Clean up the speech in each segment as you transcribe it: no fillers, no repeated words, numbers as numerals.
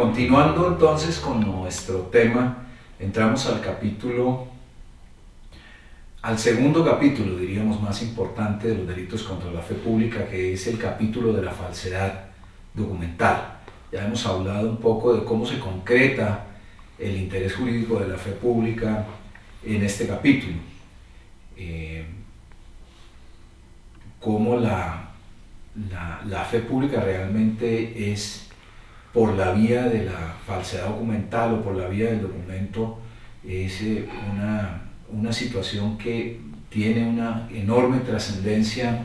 Continuando entonces con nuestro tema, entramos al segundo capítulo, diríamos, más importante de los delitos contra la fe pública, que es el capítulo de la falsedad documental. Ya hemos hablado un poco de cómo se concreta el interés jurídico de la fe pública en este capítulo, cómo la fe pública realmente es por la vía de la falsedad documental o por la vía del documento, es una situación que tiene una enorme trascendencia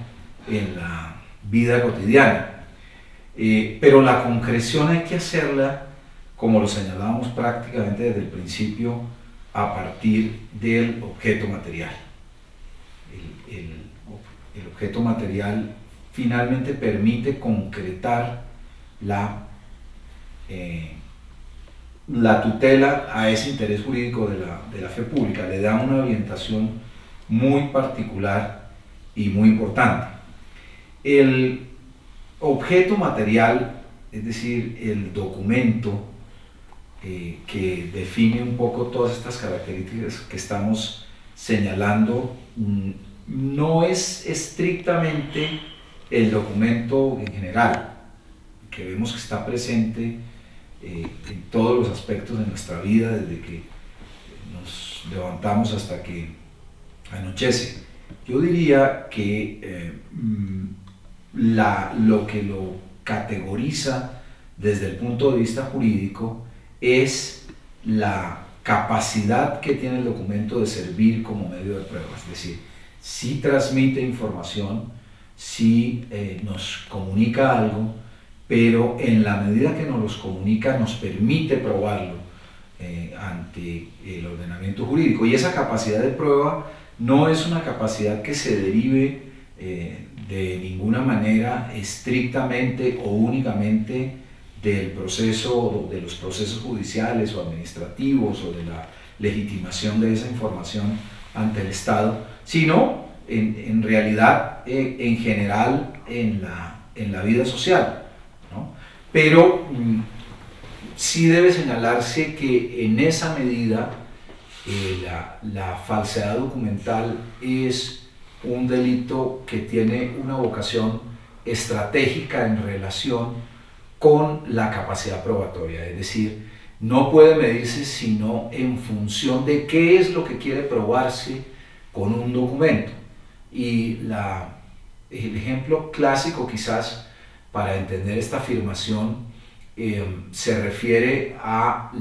en la vida cotidiana. Pero la concreción hay que hacerla, como lo señalábamos prácticamente desde el principio, a partir del objeto material. El objeto material finalmente permite concretar la tutela a ese interés jurídico de la fe pública, le da una orientación muy particular y muy importante. El objeto material, es decir, el documento que define un poco todas estas características que estamos señalando, no es estrictamente el documento en general, que vemos que está presente en todos los aspectos de nuestra vida, desde que nos levantamos hasta que anochece. Yo diría que lo que lo categoriza desde el punto de vista jurídico es la capacidad que tiene el documento de servir como medio de prueba, es decir, si transmite información, si nos comunica algo, pero en la medida que nos los comunica nos permite probarlo ante el ordenamiento jurídico. Y esa capacidad de prueba no es una capacidad que se derive de ninguna manera estrictamente o únicamente del proceso, de los procesos judiciales o administrativos o de la legitimación de esa información ante el Estado, sino en realidad en general en la vida social, ¿no? Pero sí debe señalarse que en esa medida la falsedad documental es un delito que tiene una vocación estratégica en relación con la capacidad probatoria, es decir, no puede medirse sino en función de qué es lo que quiere probarse con un documento. Y el ejemplo clásico quizás para entender esta afirmación se refiere a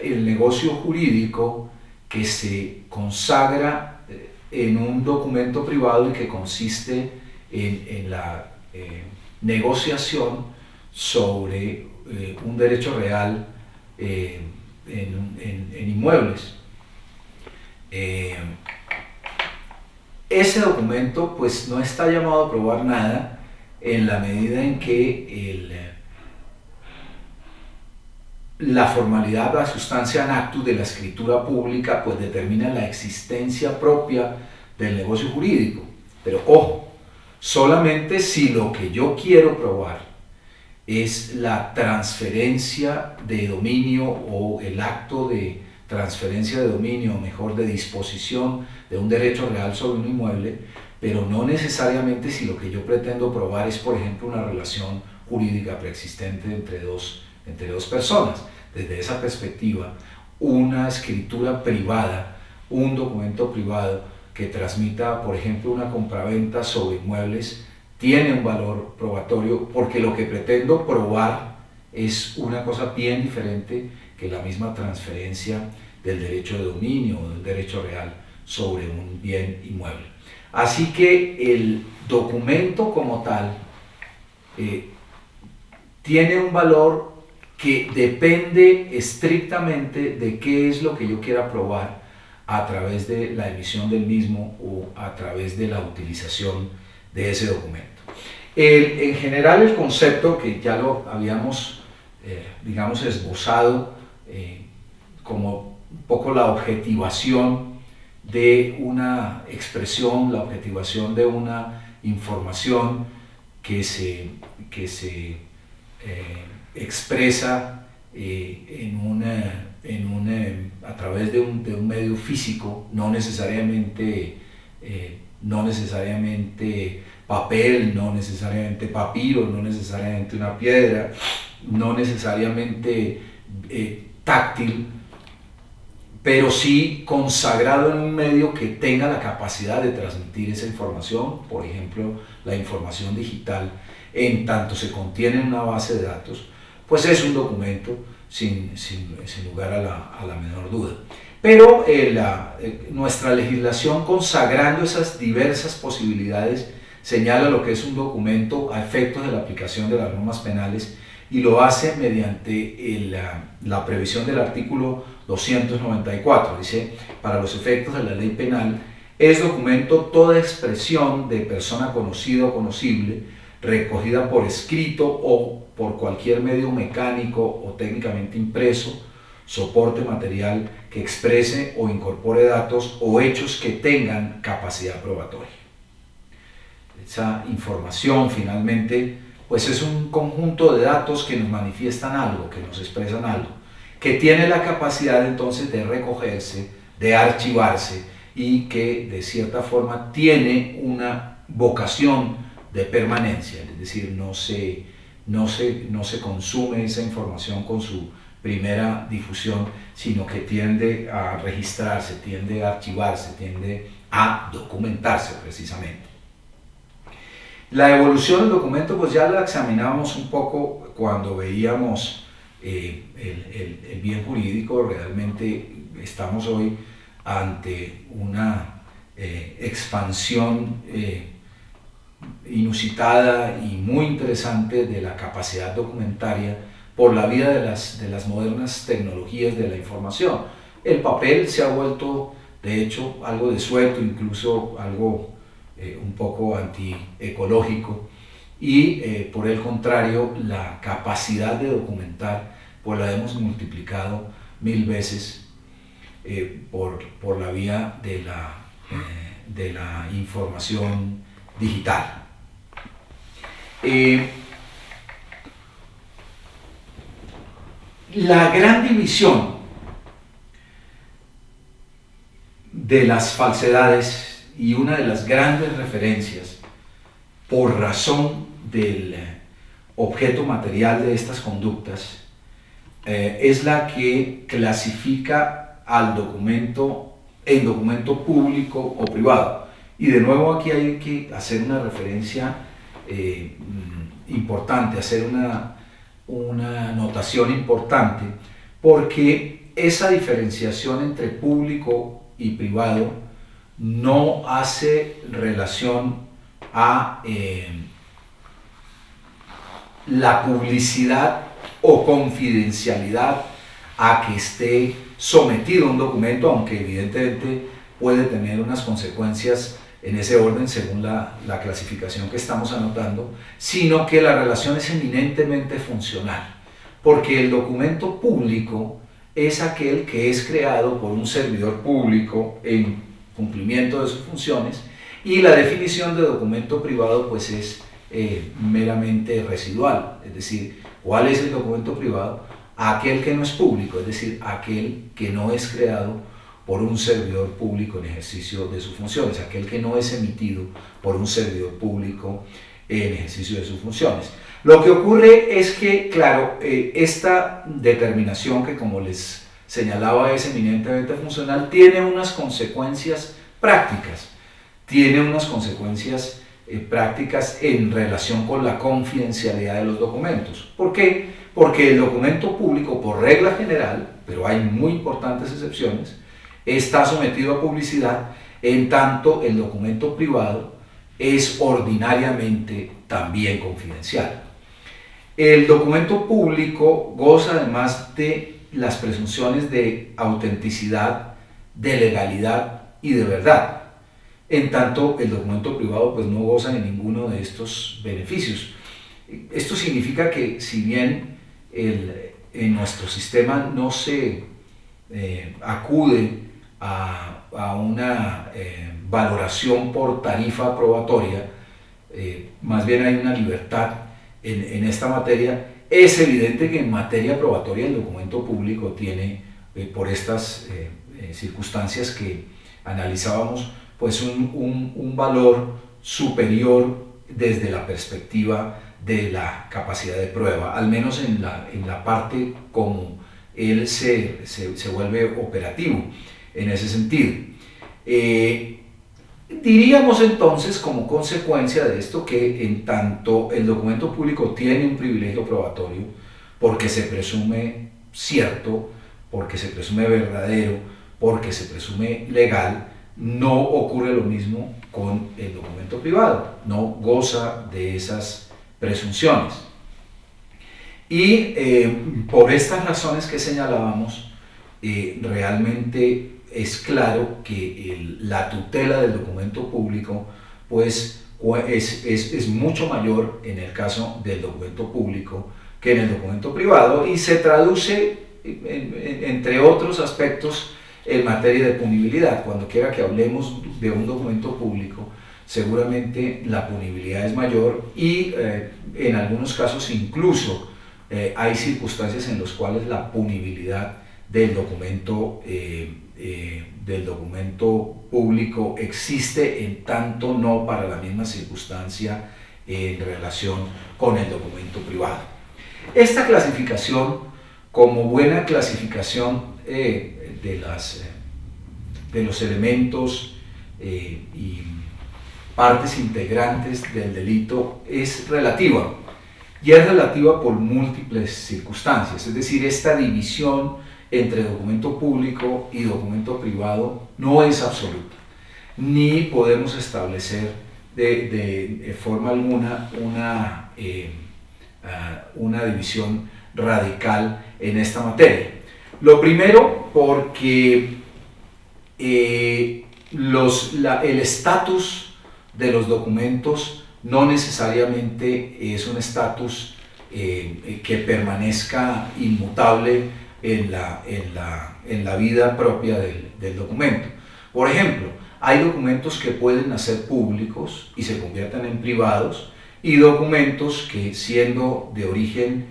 el negocio jurídico que se consagra en un documento privado y que consiste en la negociación sobre un derecho real en inmuebles. Ese documento pues no está llamado a probar nada en la medida en que la formalidad, la sustancia en actu de la escritura pública pues determina la existencia propia del negocio jurídico. Pero ojo, solamente si lo que yo quiero probar es la transferencia de dominio o el acto de transferencia de dominio, o mejor de disposición de un derecho real sobre un inmueble, pero no necesariamente si lo que yo pretendo probar es, por ejemplo, una relación jurídica preexistente entre dos personas. Desde esa perspectiva, una escritura privada, un documento privado que transmita, por ejemplo, una compraventa sobre inmuebles, tiene un valor probatorio porque lo que pretendo probar es una cosa bien diferente que la misma transferencia del derecho de dominio o del derecho real sobre un bien inmueble. Así que el documento como tal tiene un valor que depende estrictamente de qué es lo que yo quiera probar a través de la emisión del mismo o a través de la utilización de ese documento. En general, el concepto que ya lo habíamos, digamos, esbozado como un poco la objetivación de una expresión, la objetivación de una información que se expresa a través de un medio físico, no necesariamente papel, no necesariamente papiro, no necesariamente una piedra, no necesariamente táctil, pero sí consagrado en un medio que tenga la capacidad de transmitir esa información, por ejemplo, la información digital, en tanto se contiene en una base de datos, pues es un documento sin lugar a la menor duda. Pero nuestra legislación, consagrando esas diversas posibilidades, señala lo que es un documento a efectos de la aplicación de las normas penales, y lo hace mediante la previsión del artículo 294. Dice: para los efectos de la ley penal, es documento toda expresión de persona conocida o conocible, recogida por escrito o por cualquier medio mecánico o técnicamente impreso, soporte material que exprese o incorpore datos o hechos que tengan capacidad probatoria. Esa información, finalmente, pues es un conjunto de datos que nos manifiestan algo, que nos expresan algo, que tiene la capacidad entonces de recogerse, de archivarse, y que de cierta forma tiene una vocación de permanencia, es decir, no se consume esa información con su primera difusión, sino que tiende a registrarse, tiende a archivarse, tiende a documentarse precisamente. La evolución del documento pues ya la examinábamos un poco cuando veíamos el bien jurídico. Realmente estamos hoy ante una expansión inusitada y muy interesante de la capacidad documentaria por la vía de las modernas tecnologías de la información. El papel se ha vuelto, de hecho, algo desueto, incluso algo un poco antiecológico, y por el contrario, la capacidad de documentar pues la hemos multiplicado 1000 veces por la vía de la información digital. La gran división de las falsedades y una de las grandes referencias por razón del objeto material de estas conductas es la que clasifica al documento en documento público o privado. Y de nuevo aquí hay que hacer una referencia importante, hacer una notación importante, porque esa diferenciación entre público y privado no hace relación a la publicidad o confidencialidad a que esté sometido un documento, aunque evidentemente puede tener unas consecuencias en ese orden según la clasificación que estamos anotando, sino que la relación es eminentemente funcional, porque el documento público es aquel que es creado por un servidor público en cumplimiento de sus funciones, y la definición de documento privado pues es meramente residual, es decir, ¿cuál es el documento privado? Aquel que no es público, es decir, aquel que no es creado por un servidor público en ejercicio de sus funciones, aquel que no es emitido por un servidor público en ejercicio de sus funciones. Lo que ocurre es que, claro, esta determinación, que como les señalaba es eminentemente funcional, tiene unas consecuencias prácticas, prácticas en relación con la confidencialidad de los documentos. ¿Por qué? Porque el documento público, por regla general, pero hay muy importantes excepciones, está sometido a publicidad, en tanto el documento privado es ordinariamente también confidencial. El documento público goza además de las presunciones de autenticidad, de legalidad y de verdad, en tanto el documento privado pues no goza de ninguno de estos beneficios. Esto significa que si bien en nuestro sistema no se acude a una valoración por tarifa probatoria, más bien hay una libertad en esta materia, Es evidente que en materia probatoria el documento público tiene, por estas circunstancias que analizábamos, pues un valor superior desde la perspectiva de la capacidad de prueba, al menos en la parte como él se vuelve operativo en ese sentido. Diríamos entonces, como consecuencia de esto, que en tanto el documento público tiene un privilegio probatorio, porque se presume cierto, porque se presume verdadero, porque se presume legal, no ocurre lo mismo con el documento privado, no goza de esas presunciones. Y por estas razones que señalábamos, realmente es claro que la tutela del documento público pues, es mucho mayor en el caso del documento público que en el documento privado, y se traduce, entre otros aspectos, en materia de punibilidad. Cuando quiera que hablemos de un documento público, seguramente la punibilidad es mayor, y en algunos casos incluso hay circunstancias en las cuales la punibilidad del documento público existe, en tanto no para la misma circunstancia en relación con el documento privado. Esta clasificación, como buena clasificación de los elementos y partes integrantes del delito, es relativa, y es relativa por múltiples circunstancias. Es decir, esta división entre documento público y documento privado no es absoluta, ni podemos establecer de forma alguna una división radical en esta materia. Lo primero, porque el estatus de los documentos no necesariamente es un estatus que permanezca inmutable en la vida propia del documento. Por ejemplo, hay documentos que pueden hacer públicos y se conviertan en privados, y documentos que, siendo de origen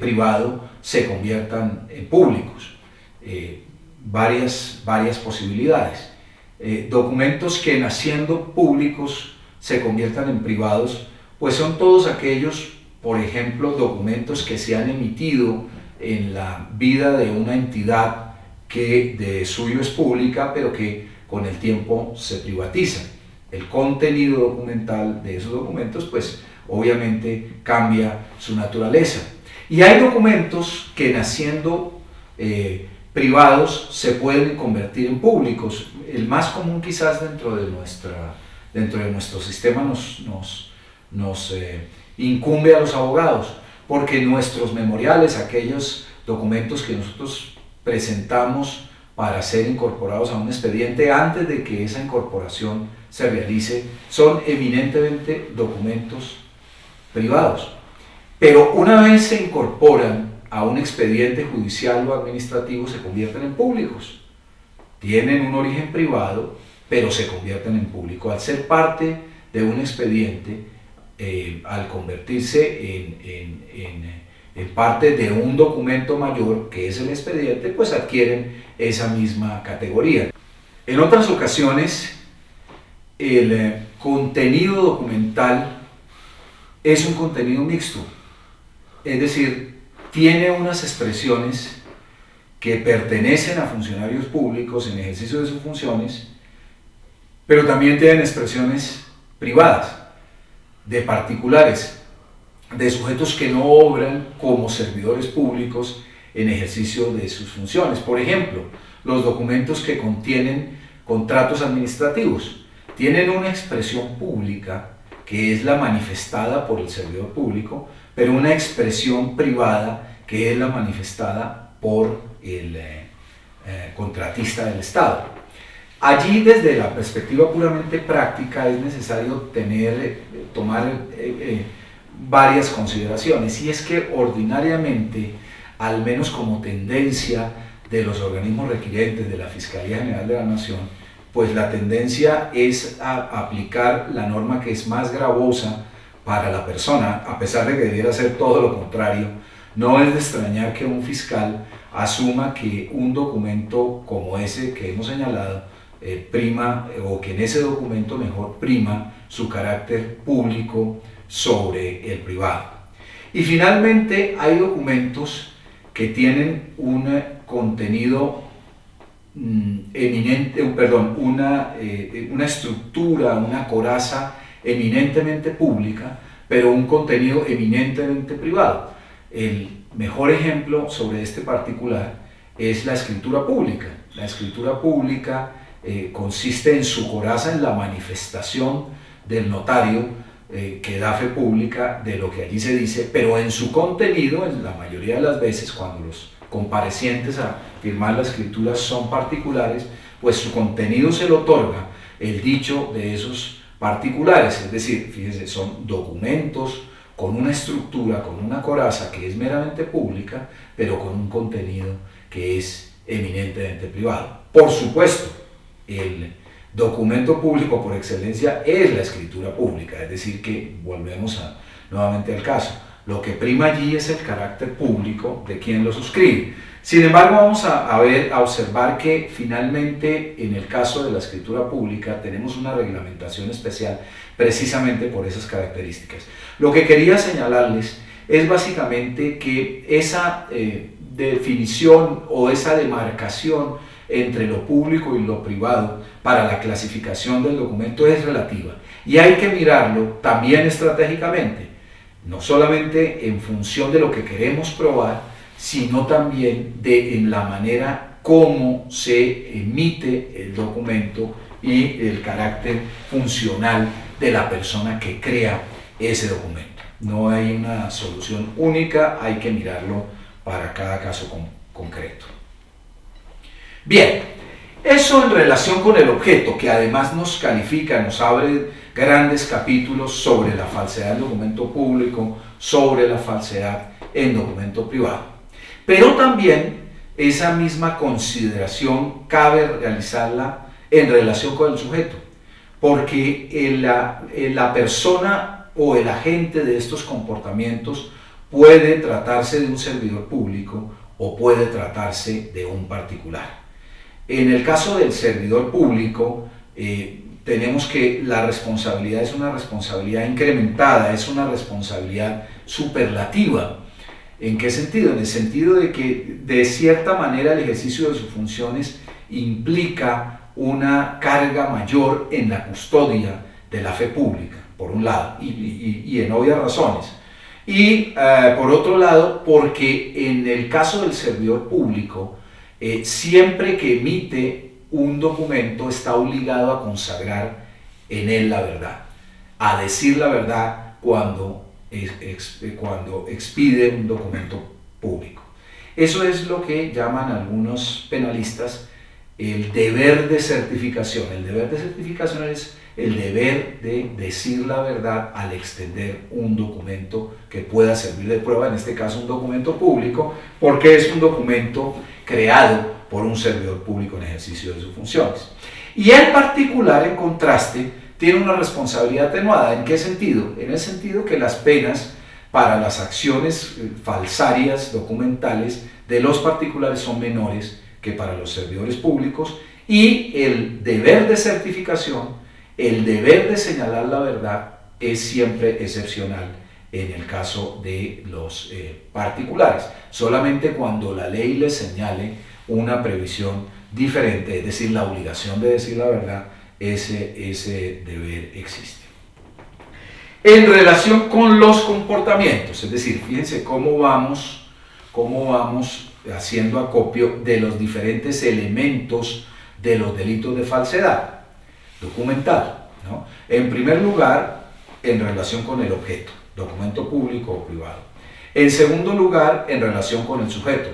privado, se conviertan en públicos. Varias posibilidades. Documentos que, naciendo públicos, se conviertan en privados, pues son todos aquellos, por ejemplo, documentos que se han emitido en la vida de una entidad que de suyo es pública, pero que con el tiempo se privatiza. El contenido documental de esos documentos, pues obviamente cambia su naturaleza. Y hay documentos que, naciendo privados, se pueden convertir en públicos. El más común, quizás, dentro de nuestro sistema nos incumbe a los abogados, porque nuestros memoriales, aquellos documentos que nosotros presentamos para ser incorporados a un expediente antes de que esa incorporación se realice, son eminentemente documentos privados. Pero una vez se incorporan a un expediente judicial o administrativo, se convierten en públicos. Tienen un origen privado, pero se convierten en público. Al ser parte de un expediente, al convertirse en parte de un documento mayor, que es el expediente, pues adquieren esa misma categoría. En otras ocasiones, el contenido documental es un contenido mixto, es decir, tiene unas expresiones que pertenecen a funcionarios públicos en ejercicio de sus funciones, pero también tienen expresiones privadas, de particulares, de sujetos que no obran como servidores públicos en ejercicio de sus funciones. Por ejemplo, los documentos que contienen contratos administrativos tienen una expresión pública que es la manifestada por el servidor público, pero una expresión privada que es la manifestada por el contratista del Estado. Allí, desde la perspectiva puramente práctica, es necesario tomar varias consideraciones, y es que ordinariamente, al menos como tendencia de los organismos requirentes de la Fiscalía General de la Nación, pues la tendencia es a aplicar la norma que es más gravosa para la persona, a pesar de que debiera ser todo lo contrario, No es de extrañar que un fiscal asuma que un documento como ese que hemos señalado prima, o que en ese documento mejor prima su carácter público sobre el privado. Y finalmente hay documentos que tienen un contenido eminente, una estructura, una coraza eminentemente pública, pero un contenido eminentemente privado. El mejor ejemplo sobre este particular es la escritura pública. La escritura pública consiste en su coraza en la manifestación del notario que da fe pública de lo que allí se dice, pero en su contenido, en la mayoría de las veces, cuando los comparecientes a firmar la escritura son particulares, pues su contenido se lo otorga el dicho de esos particulares, es decir, fíjense, son documentos con una estructura, con una coraza que es meramente pública, pero con un contenido que es eminentemente privado. Por supuesto, el documento público por excelencia es la escritura pública, es decir, que volvemos nuevamente al caso. Lo que prima allí es el carácter público de quien lo suscribe. Sin embargo, vamos a observar que finalmente en el caso de la escritura pública tenemos una reglamentación especial precisamente por esas características. Lo que quería señalarles es básicamente que esa definición o esa demarcación entre lo público y lo privado para la clasificación del documento es relativa y hay que mirarlo también estratégicamente, no solamente en función de lo que queremos probar, sino también en la manera como se emite el documento y el carácter funcional de la persona que crea ese documento. No hay una solución única, hay que mirarlo para cada caso concreto. Bien, eso en relación con el objeto, que además nos califica, nos abre grandes capítulos sobre la falsedad en documento público, sobre la falsedad en documento privado. Pero también esa misma consideración cabe realizarla en relación con el sujeto, porque la persona o el agente de estos comportamientos puede tratarse de un servidor público o puede tratarse de un particular. En el caso del servidor público, tenemos que la responsabilidad es una responsabilidad incrementada, es una responsabilidad superlativa. ¿En qué sentido? En el sentido de que de cierta manera el ejercicio de sus funciones implica una carga mayor en la custodia de la fe pública, por un lado, y en obvias razones. Y por otro lado, porque en el caso del servidor público, siempre que emite un documento está obligado a consagrar en él la verdad, a decir la verdad cuando expide un documento público. Eso es lo que llaman algunos penalistas el deber de certificación. El deber de certificación es el deber de decir la verdad al extender un documento que pueda servir de prueba, en este caso un documento público, porque es un documento creado por un servidor público en ejercicio de sus funciones. Y el particular, en contraste, tiene una responsabilidad atenuada. ¿En qué sentido? En el sentido que las penas para las acciones falsarias documentales de los particulares son menores que para los servidores públicos, y el deber de certificación, el deber de señalar la verdad, es siempre excepcional en el caso de los particulares. Solamente cuando la ley les señale una previsión diferente, es decir, la obligación de decir la verdad, ese deber existe. En relación con los comportamientos, es decir, fíjense cómo vamos haciendo acopio de los diferentes elementos de los delitos de falsedad documental, ¿no? En primer lugar, en relación con el objeto, documento público o privado. En segundo lugar, en relación con el sujeto,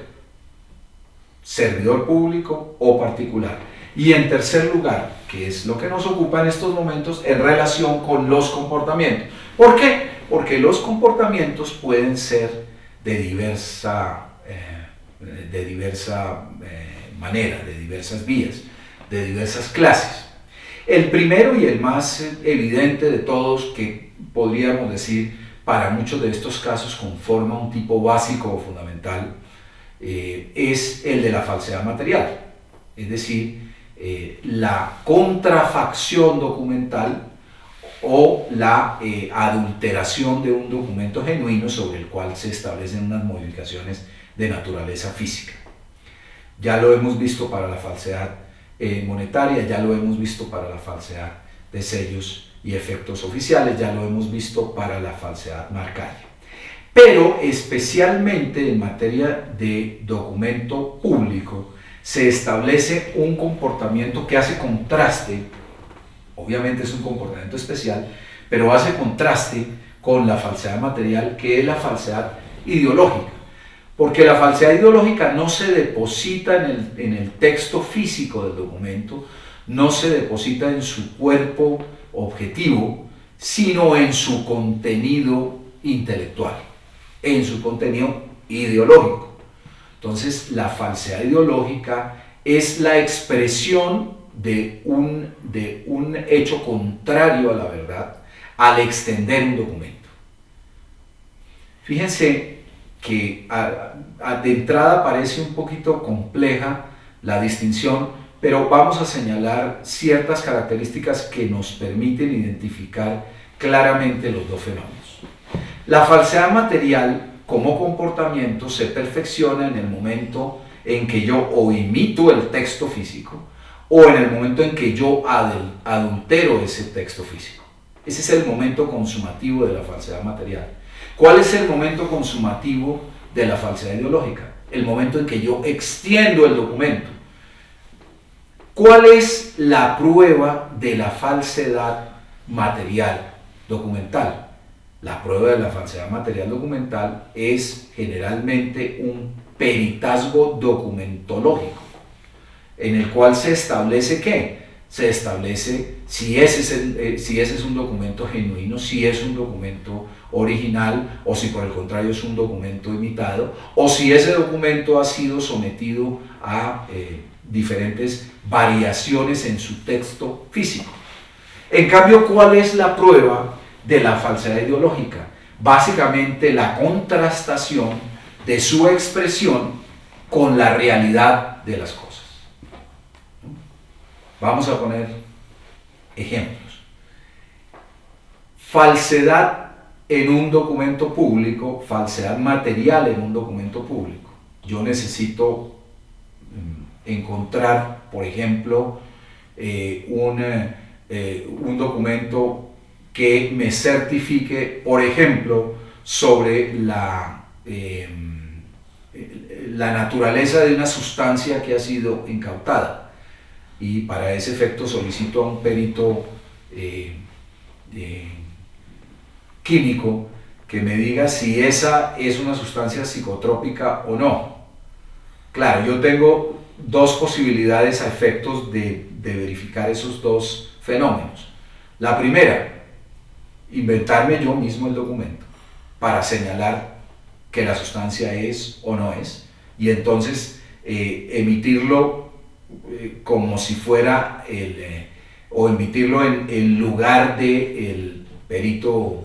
servidor público o particular. Y en tercer lugar, que es lo que nos ocupa en estos momentos, en relación con los comportamientos. ¿Por qué? Porque los comportamientos pueden ser de diversa manera, de diversas vías, de diversas clases. El primero y el más evidente de todos, que podríamos decir para muchos de estos casos conforma un tipo básico o fundamental, es el de la falsedad material, es decir, la contrafacción documental o la adulteración de un documento genuino sobre el cual se establecen unas modificaciones de naturaleza física. Ya lo hemos visto para la falsedad monetaria, ya lo hemos visto para la falsedad de sellos y efectos oficiales, ya lo hemos visto para la falsedad marcaria. Pero especialmente en materia de documento público se establece un comportamiento que hace contraste, obviamente es un comportamiento especial, pero hace contraste con la falsedad material, que es la falsedad ideológica. Porque la falsedad ideológica no se deposita en el texto físico del documento, no se deposita en su cuerpo objetivo, sino en su contenido intelectual, en su contenido ideológico. Entonces, la falsedad ideológica es la expresión de un hecho contrario a la verdad al extender un documento. Fíjense que de entrada parece un poquito compleja la distinción, pero vamos a señalar ciertas características que nos permiten identificar claramente los dos fenómenos. La falsedad material como comportamiento se perfecciona en el momento en que yo o imito el texto físico o en el momento en que yo adultero ese texto físico. Ese es el momento consumativo de la falsedad material. ¿Cuál es el momento consumativo de la falsedad ideológica? El momento en que yo extiendo el documento. ¿Cuál es la prueba de la falsedad material documental? La prueba de la falsedad material documental es generalmente un peritazgo documentológico, en el cual se establece ¿qué? Se establece si ese es un documento genuino, si es un documento original, o si por el contrario es un documento imitado, o si ese documento ha sido sometido a diferentes variaciones en su texto físico. En cambio, ¿cuál es la prueba de la falsedad ideológica? Básicamente la contrastación de su expresión con la realidad de las cosas. Vamos a poner ejemplos. Falsedad en un documento público, falsedad material en un documento público. Yo necesito encontrar, por ejemplo, un documento que me certifique, por ejemplo, sobre la naturaleza de una sustancia que ha sido incautada. Y para ese efecto solicito a un perito químico que me diga si esa es una sustancia psicotrópica o no. Claro, yo tengo dos posibilidades a efectos de verificar esos dos fenómenos. La primera, inventarme yo mismo el documento para señalar que la sustancia es o no es, y entonces emitirlo como si fuera o emitirlo en lugar del perito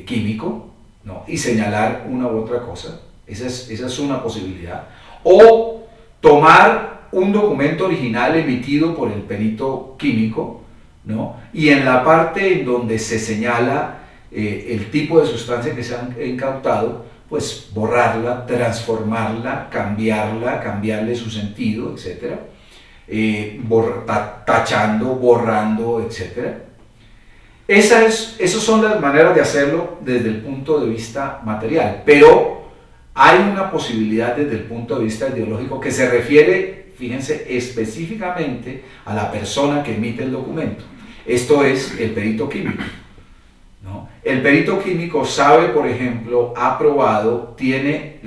químico, ¿no? Y señalar una u otra cosa. Esa es una posibilidad. O tomar un documento original emitido por el perito químico, ¿no? Y en la parte en donde se señala el tipo de sustancia que se ha incautado, pues borrarla, transformarla, cambiarle su sentido, etc. Tachando, borrando, etc. Esas son las maneras de hacerlo desde el punto de vista material, pero hay una posibilidad desde el punto de vista ideológico que se refiere, fíjense, específicamente a la persona que emite el documento. Esto es el perito químico, ¿no? El perito químico sabe, por ejemplo, ha probado, tiene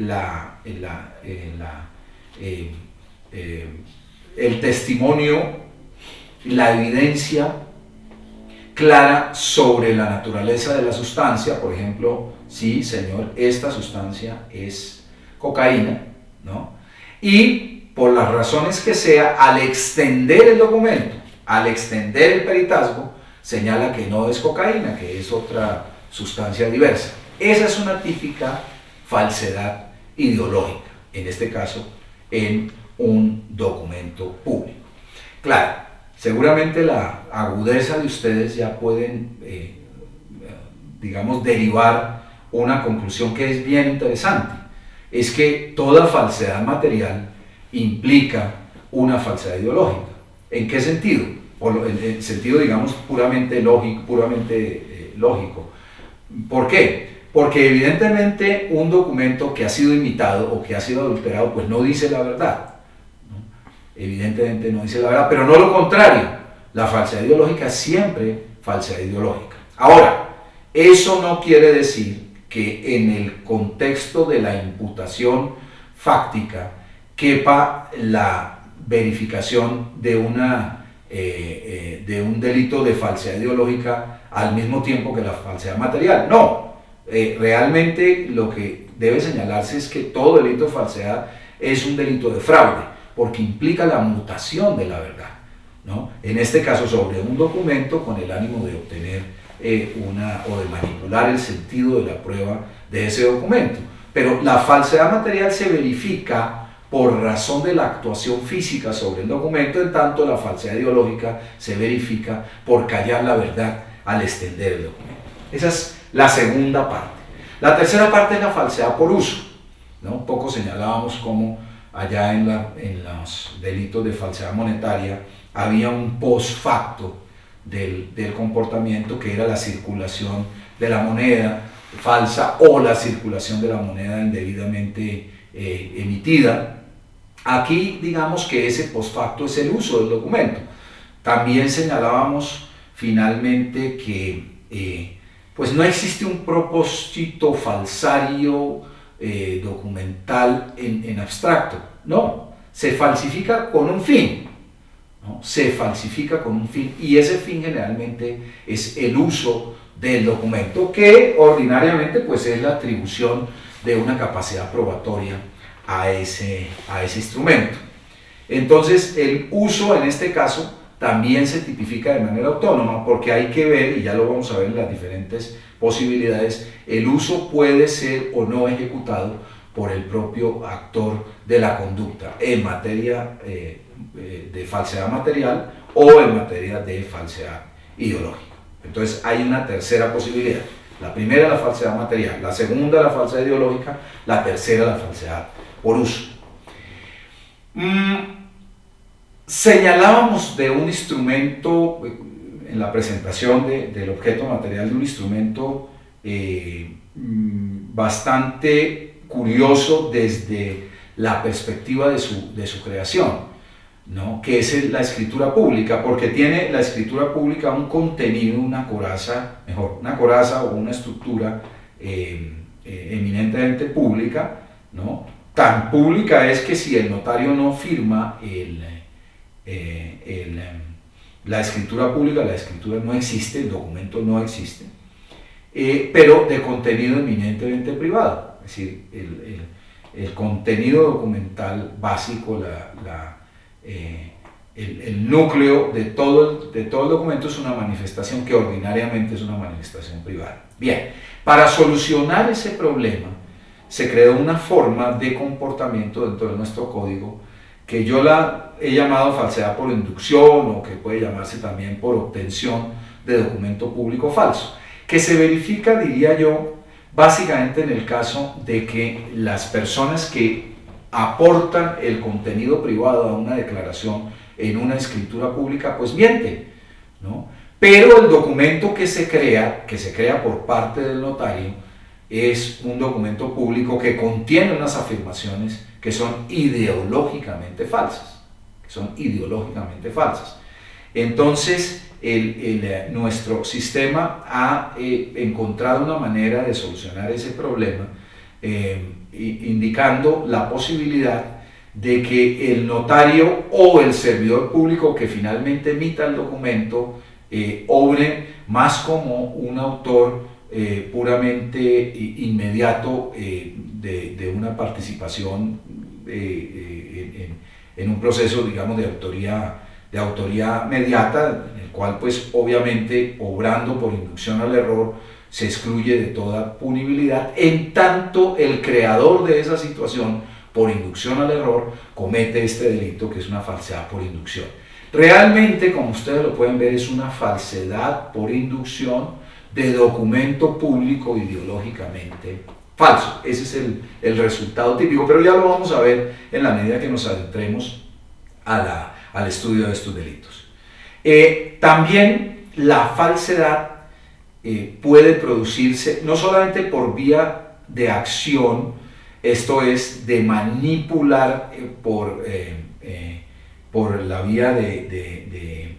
el testimonio, la evidencia clara sobre la naturaleza de la sustancia. Por ejemplo, sí, señor, esta sustancia es cocaína, ¿no? Y por las razones que sea, al extender el documento, al extender el peritazgo, señala que no es cocaína, que es otra sustancia diversa. Esa es una típica falsedad ideológica, en este caso en un documento público. Claro, seguramente la agudeza de ustedes ya pueden, digamos, derivar una conclusión que es bien interesante. Es que toda falsedad material implica una falsedad ideológica. ¿En qué sentido? En el sentido, digamos, puramente lógico. ¿Por qué? Porque evidentemente un documento que ha sido imitado o que ha sido adulterado, pues no dice la verdad, ¿no? Evidentemente no dice la verdad, pero no lo contrario. La falsedad ideológica es siempre falsedad ideológica. Ahora, eso no quiere decir que en el contexto de la imputación fáctica quepa la verificación de un delito de falsedad ideológica al mismo tiempo que la falsedad material. No, realmente lo que debe señalarse es que todo delito de falsedad es un delito de fraude, porque implica la mutación de la verdad, ¿no? En este caso sobre un documento con el ánimo de obtener o de manipular el sentido de la prueba de ese documento. Pero la falsedad material se verifica por razón de la actuación física sobre el documento, en tanto la falsedad ideológica se verifica por callar la verdad al extender el documento. Esa es la segunda parte. La tercera parte es la falsedad por uso, ¿no? Un poco señalábamos cómo allá en los delitos de falsedad monetaria había un post facto del comportamiento, que era la circulación de la moneda falsa o la circulación de la moneda indebidamente emitida. Aquí digamos que ese post facto es el uso del documento. También señalábamos finalmente que pues no existe un propósito falsario documental en abstracto. No, se falsifica con un fin, ¿no? Se falsifica con un fin, y ese fin generalmente es el uso del documento, que ordinariamente pues es la atribución de una capacidad probatoria a ese instrumento. Entonces el uso en este caso también se tipifica de manera autónoma, porque hay que ver, y ya lo vamos a ver en las diferentes posibilidades, el uso puede ser o no ejecutado por el propio actor de la conducta en materia de falsedad material o en materia de falsedad ideológica. Entonces hay una tercera posibilidad. La primera, la falsedad material; la segunda, la falsedad ideológica; la tercera, la falsedad por uso. Señalábamos de un instrumento, en la presentación del objeto material, de un instrumento bastante curioso desde la perspectiva de su creación, ¿no? Que es la escritura pública, porque tiene la escritura pública un contenido, una coraza o una estructura eminentemente pública, ¿no? Tan pública es que si el notario no firma la escritura pública, la escritura no existe, el documento no existe, pero de contenido eminentemente privado. Es decir, el contenido documental básico, el núcleo de todo el documento es una manifestación que ordinariamente es una manifestación privada. Bien, para solucionar ese problema se creó una forma de comportamiento dentro de nuestro código que yo la he llamado falsedad por inducción, o que puede llamarse también por obtención de documento público falso, que se verifica, diría yo, básicamente en el caso de que las personas que aportan el contenido privado a una declaración en una escritura pública, pues mienten, ¿no? Pero el documento que se crea por parte del notario, es un documento público que contiene unas afirmaciones que son ideológicamente falsas. Entonces, nuestro sistema ha encontrado una manera de solucionar ese problema, indicando la posibilidad de que el notario o el servidor público que finalmente emita el documento obre más como un autor puramente inmediato de una participación en un proceso, digamos, de autoría de autoría mediata, en el cual pues obviamente obrando por inducción al error se excluye de toda punibilidad, en tanto el creador de esa situación por inducción al error comete este delito que es una falsedad por inducción. Realmente, como ustedes lo pueden ver, es una falsedad por inducción de documento público ideológicamente falso. Ese es el resultado típico, pero ya lo vamos a ver en la medida que nos adentremos al estudio de estos delitos. También la falsedad puede producirse no solamente por vía de acción, esto es de manipular por la vía de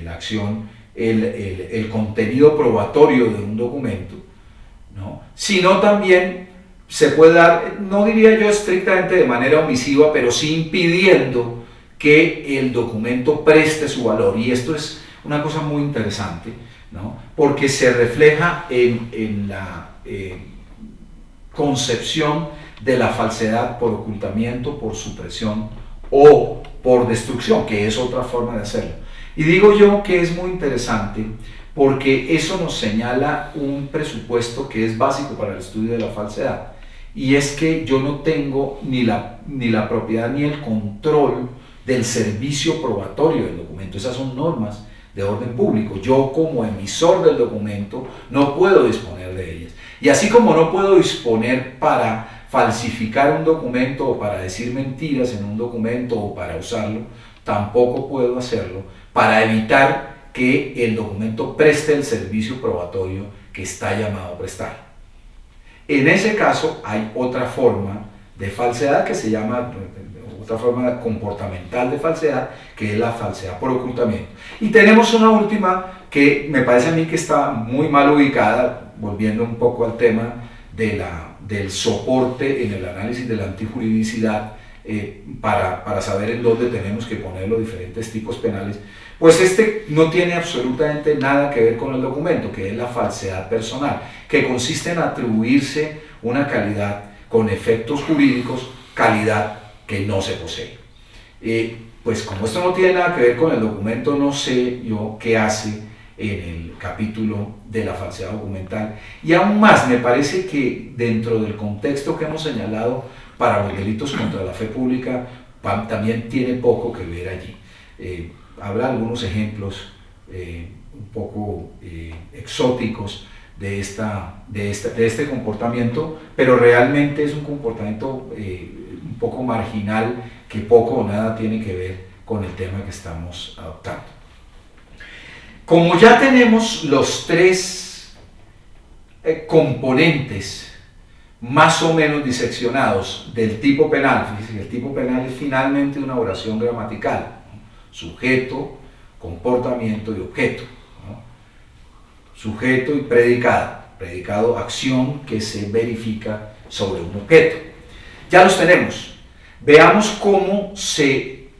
la acción el contenido probatorio de un documento, ¿no? Sino también se puede dar, no diría yo estrictamente de manera omisiva, pero sí impidiendo que el documento preste su valor. Y esto es una cosa muy interesante, ¿no? Porque se refleja en la concepción de la falsedad por ocultamiento, por supresión o por destrucción, que es otra forma de hacerlo. Y digo yo que es muy interesante porque eso nos señala un presupuesto que es básico para el estudio de la falsedad, y es que yo no tengo ni la propiedad ni el control del servicio probatorio del documento. Esas son normas de orden público. Yo, como emisor del documento, no puedo disponer de ellas. Y así como no puedo disponer para falsificar un documento o para decir mentiras en un documento o para usarlo, tampoco puedo hacerlo para evitar que el documento preste el servicio probatorio que está llamado a prestar. En ese caso hay otra forma de falsedad que se llama, otra forma comportamental de falsedad, que es la falsedad por ocultamiento. Y tenemos una última que me parece a mí que está muy mal ubicada, volviendo un poco al tema del soporte en el análisis de la antijuridicidad, para saber en dónde tenemos que poner los diferentes tipos penales. Pues este no tiene absolutamente nada que ver con el documento, que es la falsedad personal, que consiste en atribuirse una calidad con efectos jurídicos, calidad que no se posee. Pues como esto no tiene nada que ver con el documento, no sé yo qué hace en el capítulo de la falsedad documental. Y aún más, me parece que dentro del contexto que hemos señalado para los delitos contra la fe pública, también tiene poco que ver allí. Habrá algunos ejemplos un poco exóticos de este comportamiento, pero realmente es un comportamiento un poco marginal que poco o nada tiene que ver con el tema que estamos adoptando. Como ya tenemos los tres componentes más o menos diseccionados del tipo penal, fíjense, el tipo penal es finalmente una oración gramatical, ¿no? Sujeto, comportamiento y objeto, ¿no? Sujeto y predicado, predicado, acción que se verifica sobre un objeto. Ya los tenemos. Veamos cómo se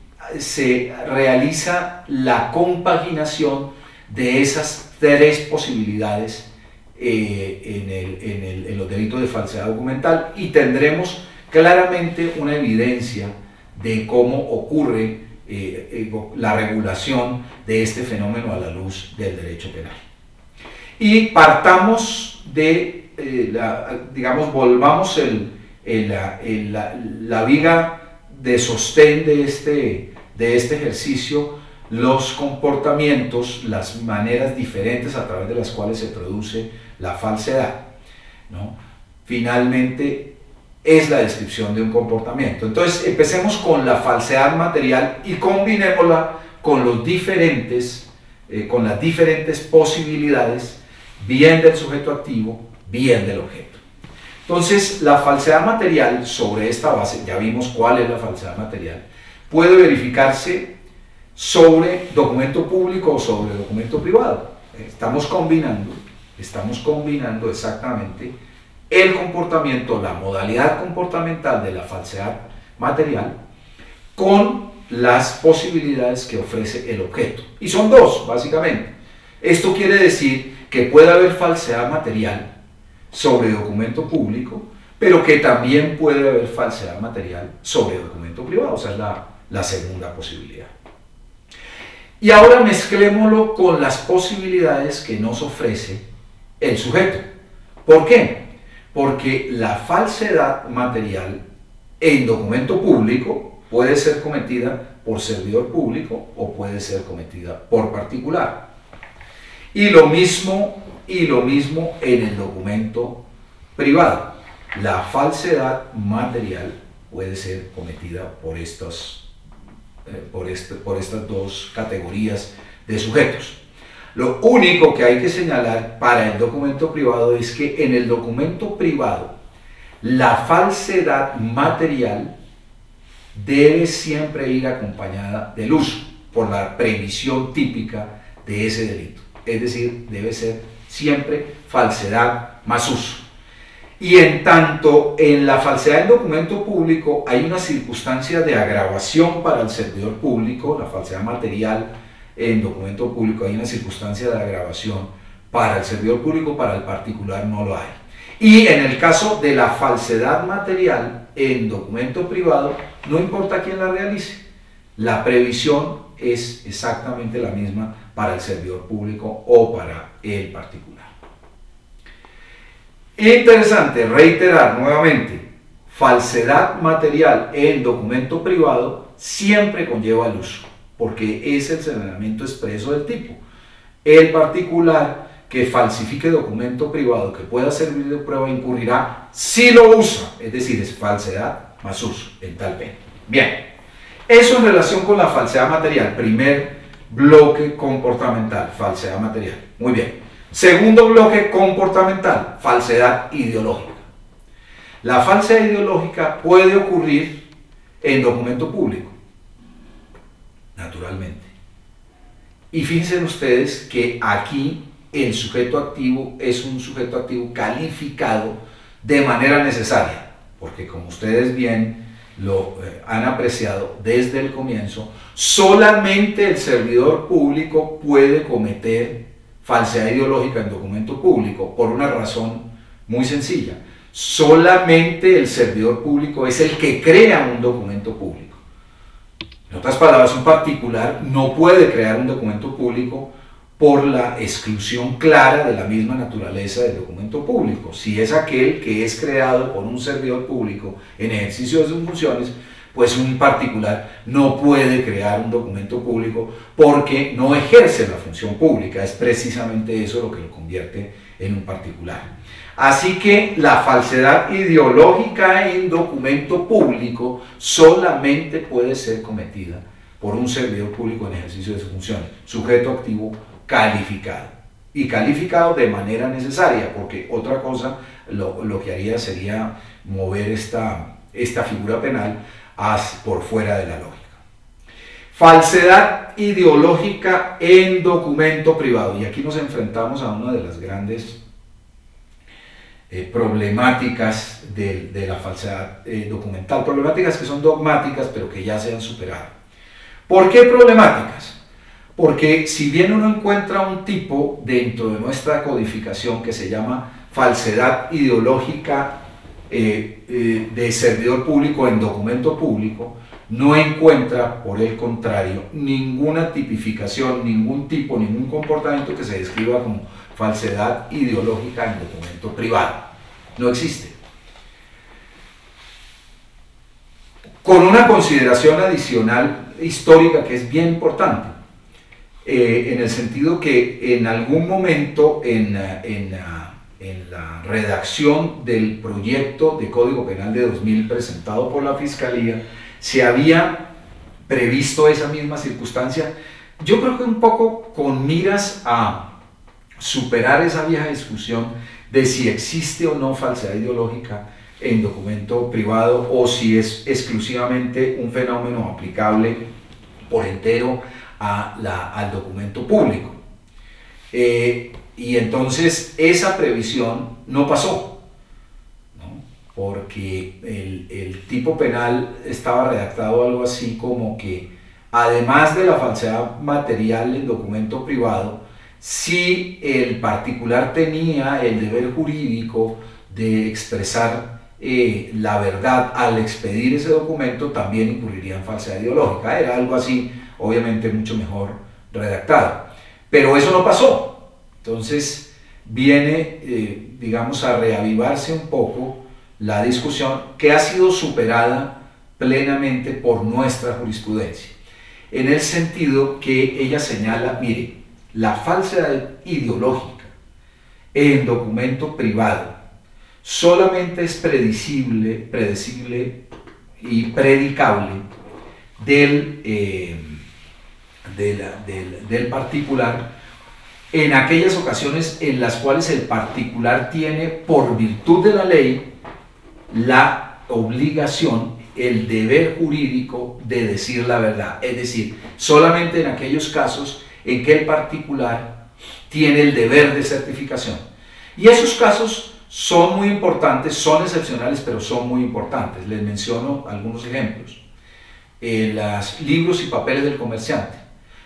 realiza la compaginación de esas tres posibilidades en los delitos de falsedad documental, y tendremos claramente una evidencia de cómo ocurre la regulación de este fenómeno a la luz del derecho penal. Y partamos de, volvamos la viga de sostén de este ejercicio, los comportamientos, las maneras diferentes a través de las cuales se produce la falsedad, ¿no? Finalmente es la descripción de un comportamiento. Entonces empecemos con la falsedad material y combinémosla con las diferentes posibilidades, bien del sujeto activo, bien del objeto. Entonces la falsedad material, sobre esta base, ya vimos cuál es la falsedad material, puede verificarse sobre documento público o sobre documento privado. Estamos combinando exactamente el comportamiento, la modalidad comportamental de la falsedad material con las posibilidades que ofrece el objeto. Y son dos, básicamente. Esto quiere decir que puede haber falsedad material sobre documento público, pero que también puede haber falsedad material sobre documento privado. O sea, es la segunda posibilidad. Y ahora mezclémoslo con las posibilidades que nos ofrece el sujeto. ¿Por qué? Porque la falsedad material en documento público puede ser cometida por servidor público o puede ser cometida por particular. Y lo mismo en el documento privado. La falsedad material puede ser cometida por estas dos categorías de sujetos. Lo único que hay que señalar para el documento privado es que en el documento privado la falsedad material debe siempre ir acompañada del uso, por la previsión típica de ese delito. Es decir, debe ser siempre falsedad más uso. Y en tanto en la falsedad del documento público hay una circunstancia de agravación para el servidor público, la falsedad material en documento público hay una circunstancia de agravación para el servidor público, para el particular no lo hay. Y en el caso de la falsedad material en documento privado, no importa quién la realice, la previsión es exactamente la misma para el servidor público o para el particular. Interesante reiterar nuevamente, falsedad material en documento privado siempre conlleva el uso, porque es el señalamiento expreso del tipo. El particular que falsifique documento privado que pueda servir de prueba incurrirá si lo usa, es decir, es falsedad más uso en tal pena. Bien, eso en relación con la falsedad material, primer bloque comportamental, falsedad material. Muy bien. Segundo bloque comportamental, falsedad ideológica. La falsedad ideológica puede ocurrir en documento público, naturalmente. Y fíjense ustedes que aquí el sujeto activo es un sujeto activo calificado de manera necesaria, porque como ustedes bien lo han apreciado desde el comienzo, solamente el servidor público puede cometer falsedad ideológica en documento público por una razón muy sencilla. Solamente el servidor público es el que crea un documento público. En otras palabras, un particular no puede crear un documento público por la exclusión clara de la misma naturaleza del documento público. Si es aquel que es creado por un servidor público en ejercicio de sus funciones, pues un particular no puede crear un documento público porque no ejerce la función pública. Es precisamente eso lo que lo convierte en un particular. Así que la falsedad ideológica en documento público solamente puede ser cometida por un servidor público en ejercicio de sus funciones, sujeto activo calificado. Y calificado de manera necesaria, porque otra cosa lo que haría sería mover esta figura penal por fuera de la lógica. Falsedad ideológica en documento privado. Y aquí nos enfrentamos a una de las grandes problemáticas de la falsedad documental. Problemáticas que son dogmáticas, pero que ya se han superado. ¿Por qué problemáticas? Porque si bien uno encuentra un tipo dentro de nuestra codificación que se llama falsedad ideológica de servidor público en documento público, no encuentra, por el contrario, ninguna tipificación, ningún tipo, ningún comportamiento que se describa como falsedad ideológica en documento privado. No existe. Con una consideración adicional histórica que es bien importante, en el sentido que en algún momento en la redacción del proyecto de Código Penal de 2000 presentado por la Fiscalía, se había previsto esa misma circunstancia, yo creo que un poco con miras a superar esa vieja discusión de si existe o no falsedad ideológica en documento privado o si es exclusivamente un fenómeno aplicable por entero al documento público. Y entonces esa previsión no pasó, ¿no? Porque el tipo penal estaba redactado algo así como que además de la falsedad material en documento privado, si el particular tenía el deber jurídico de expresar la verdad al expedir ese documento, también incurriría en falsedad ideológica. Era algo así, obviamente mucho mejor redactado. Pero eso no pasó. Entonces viene, digamos, a reavivarse un poco la discusión que ha sido superada plenamente por nuestra jurisprudencia, en el sentido que ella señala, mire, la falsedad ideológica en documento privado solamente es predecible y predicable del particular en aquellas ocasiones en las cuales el particular tiene, por virtud de la ley, la obligación, el deber jurídico de decir la verdad. Es decir, solamente en aquellos casos en que el particular tiene el deber de certificación. Y esos casos son muy importantes, son excepcionales, pero son muy importantes. Les menciono algunos ejemplos. Los libros y papeles del comerciante.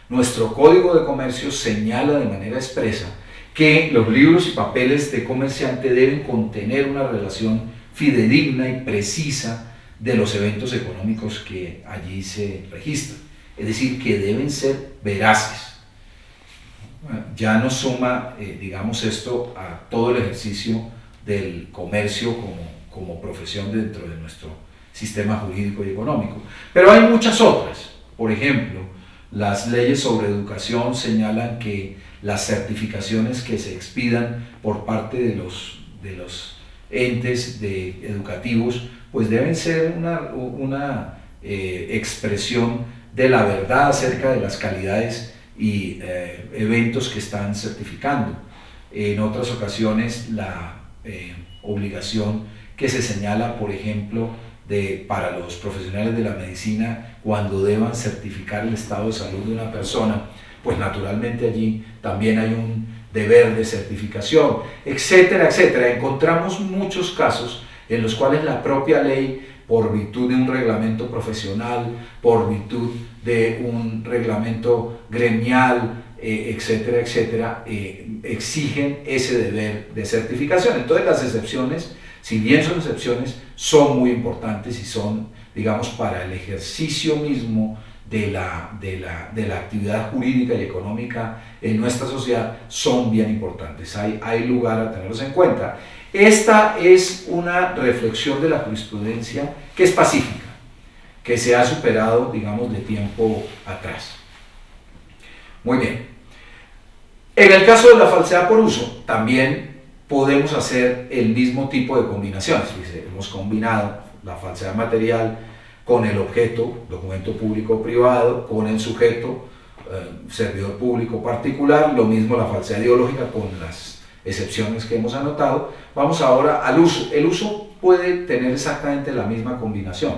Nuestro Código de Comercio señala de manera expresa que los libros y papeles de comerciante deben contener una relación fidedigna y precisa de los eventos económicos que allí se registran. Es decir, que deben ser veraces. Ya nos suma, digamos, esto a todo el ejercicio del comercio como profesión dentro de nuestro sistema jurídico y económico. Pero hay muchas otras. Por ejemplo, las leyes sobre educación señalan que las certificaciones que se expidan por parte de los entes educativos pues deben ser una expresión de la verdad acerca de las calidades y eventos que están certificando. En otras ocasiones la obligación que se señala, por ejemplo, para los profesionales de la medicina cuando deban certificar el estado de salud de una persona, pues naturalmente allí también hay un deber de certificación, etcétera, etcétera. Encontramos muchos casos en los cuales la propia ley, por virtud de un reglamento profesional, por virtud de un reglamento gremial, etcétera, etcétera, exigen ese deber de certificación. Entonces las excepciones, si bien son excepciones, son muy importantes y son, digamos, para el ejercicio mismo de la actividad jurídica y económica en nuestra sociedad, son bien importantes. Hay lugar a tenerlos en cuenta. Esta es una reflexión de la jurisprudencia que es pacífica, que se ha superado, digamos, de tiempo atrás. Muy bien. En el caso de la falsedad por uso, también podemos hacer el mismo tipo de combinaciones. Hemos combinado la falsedad material con el objeto, documento público o privado, con el sujeto, servidor público particular, lo mismo la falsedad ideológica con las excepciones que hemos anotado. Vamos ahora al uso. El uso puede tener exactamente la misma combinación.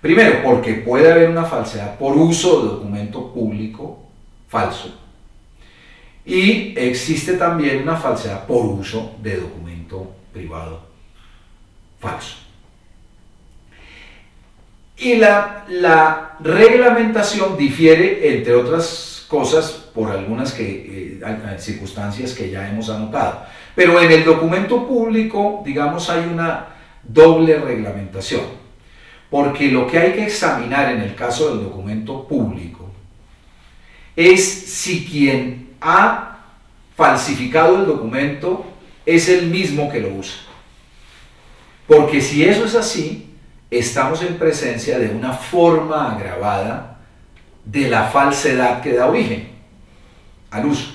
Primero, porque puede haber una falsedad por uso de documento público falso. Y existe también una falsedad por uso de documento privado falso. Y la reglamentación difiere, entre otras cosas, por algunas circunstancias que ya hemos anotado. Pero en el documento público, digamos, hay una doble reglamentación. Porque lo que hay que examinar en el caso del documento público es si quien ha falsificado el documento es el mismo que lo usa. Porque si eso es así, estamos en presencia de una forma agravada de la falsedad que da origen al uso,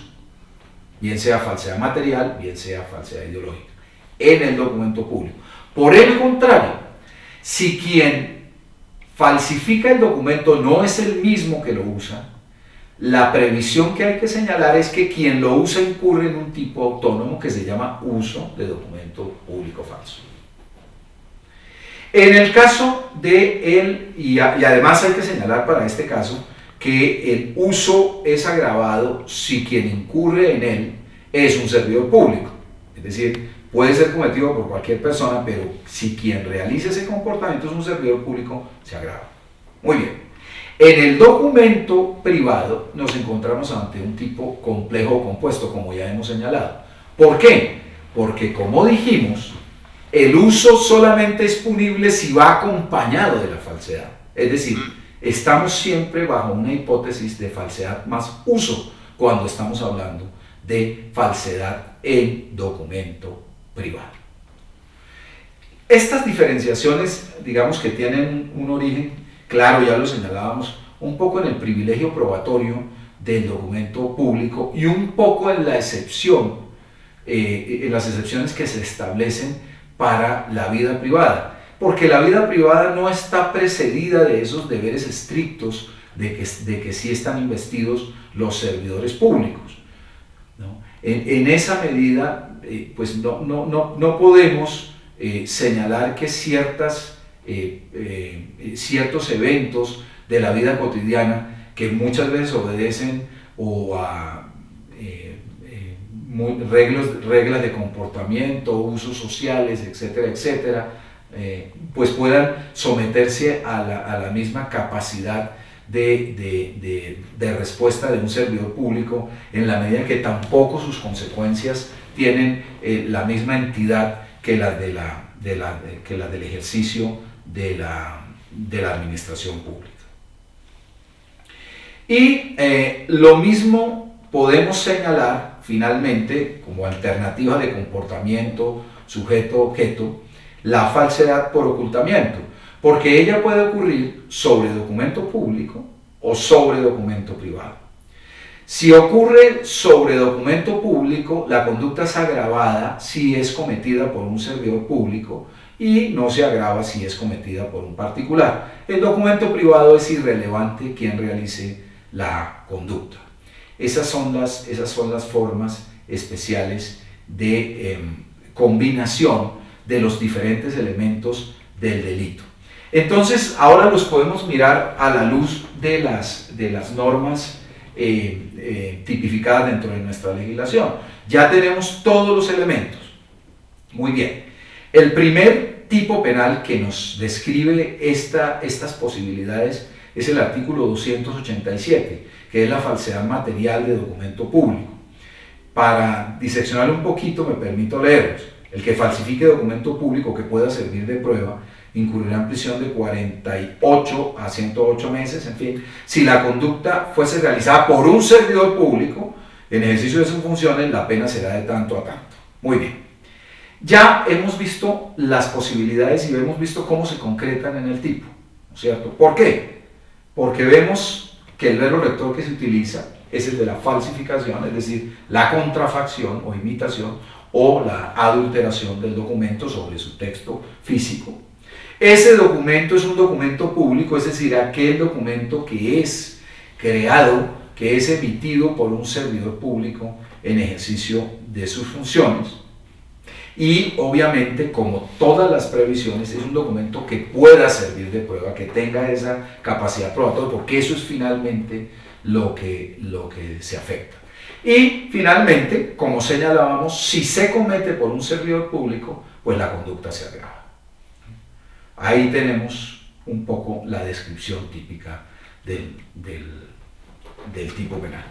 bien sea falsedad material, bien sea falsedad ideológica, en el documento público. Por el contrario, si quien falsifica el documento no es el mismo que lo usa, la previsión que hay que señalar es que quien lo usa incurre en un tipo autónomo que se llama uso de documento público falso. En el caso de él, y además hay que señalar para este caso, que el uso es agravado si quien incurre en él es un servidor público. Es decir, puede ser cometido por cualquier persona, pero si quien realiza ese comportamiento es un servidor público, se agrava. Muy bien. En el documento privado nos encontramos ante un tipo complejo o compuesto, como ya hemos señalado. ¿Por qué? Porque, como dijimos, el uso solamente es punible si va acompañado de la falsedad. Es decir, estamos siempre bajo una hipótesis de falsedad más uso cuando estamos hablando de falsedad en documento privado. Estas diferenciaciones, digamos que tienen un origen claro, ya lo señalábamos, un poco en el privilegio probatorio del documento público y un poco en la excepción, en las excepciones que se establecen para la vida privada, porque la vida privada no está precedida de esos deberes estrictos de que sí están investidos los servidores públicos, ¿no? En esa medida, pues no podemos señalar que ciertos eventos de la vida cotidiana que muchas veces obedecen o a reglas de comportamiento, usos sociales, etcétera, etcétera, pues puedan someterse a la misma capacidad de respuesta de un servidor público, en la medida que tampoco sus consecuencias tienen la misma entidad que las del ejercicio de la administración pública. Y lo mismo podemos señalar finalmente como alternativa de comportamiento sujeto-objeto, la falsedad por ocultamiento, porque ella puede ocurrir sobre documento público o sobre documento privado. Si ocurre sobre documento público, la conducta es agravada si es cometida por un servidor público y no se agrava si es cometida por un particular. En documento privado es irrelevante quién realice la conducta. Esas son las formas especiales de combinación de los diferentes elementos del delito. Entonces, ahora los podemos mirar a la luz de las normas tipificadas dentro de nuestra legislación. Ya tenemos todos los elementos. Muy bien. El primer tipo penal que nos describe estas posibilidades es el artículo 287, que es la falsedad material de documento público. Para diseccionar un poquito me permito leerlos. El que falsifique documento público que pueda servir de prueba incurrirá en prisión de 48 a 108 meses, en fin, si la conducta fuese realizada por un servidor público en ejercicio de sus funciones, la pena será de tanto a tanto. Muy bien. Ya hemos visto las posibilidades y hemos visto cómo se concretan en el tipo, ¿no es cierto? ¿Por qué? Porque vemos que el verbo rector que se utiliza es el de la falsificación, es decir, la contrafacción o imitación o la adulteración del documento sobre su texto físico. Ese documento es un documento público, es decir, aquel documento que es creado, que es emitido por un servidor público en ejercicio de sus funciones. Y obviamente, como todas las previsiones, es un documento que pueda servir de prueba, que tenga esa capacidad probatoria, porque eso es finalmente lo que se afecta. Y finalmente, como señalábamos, si se comete por un servidor público, pues la conducta se agrava. Ahí tenemos un poco la descripción típica del tipo penal.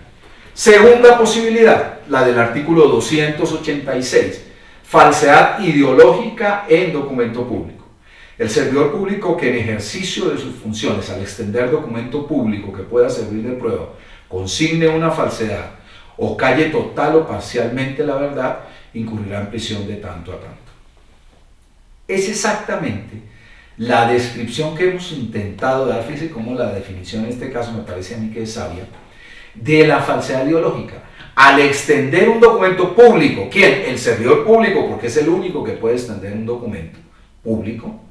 Segunda posibilidad, la del artículo 286, falsedad ideológica en documento público. El servidor público que en ejercicio de sus funciones, al extender documento público que pueda servir de prueba, consigne una falsedad o calle total o parcialmente la verdad, incurrirá en prisión de tanto a tanto. Es exactamente la descripción que hemos intentado dar, fíjense cómo la definición en este caso me parece a mí que es sabia, de la falsedad ideológica. Al extender un documento público, ¿quién? El servidor público, porque es el único que puede extender un documento público.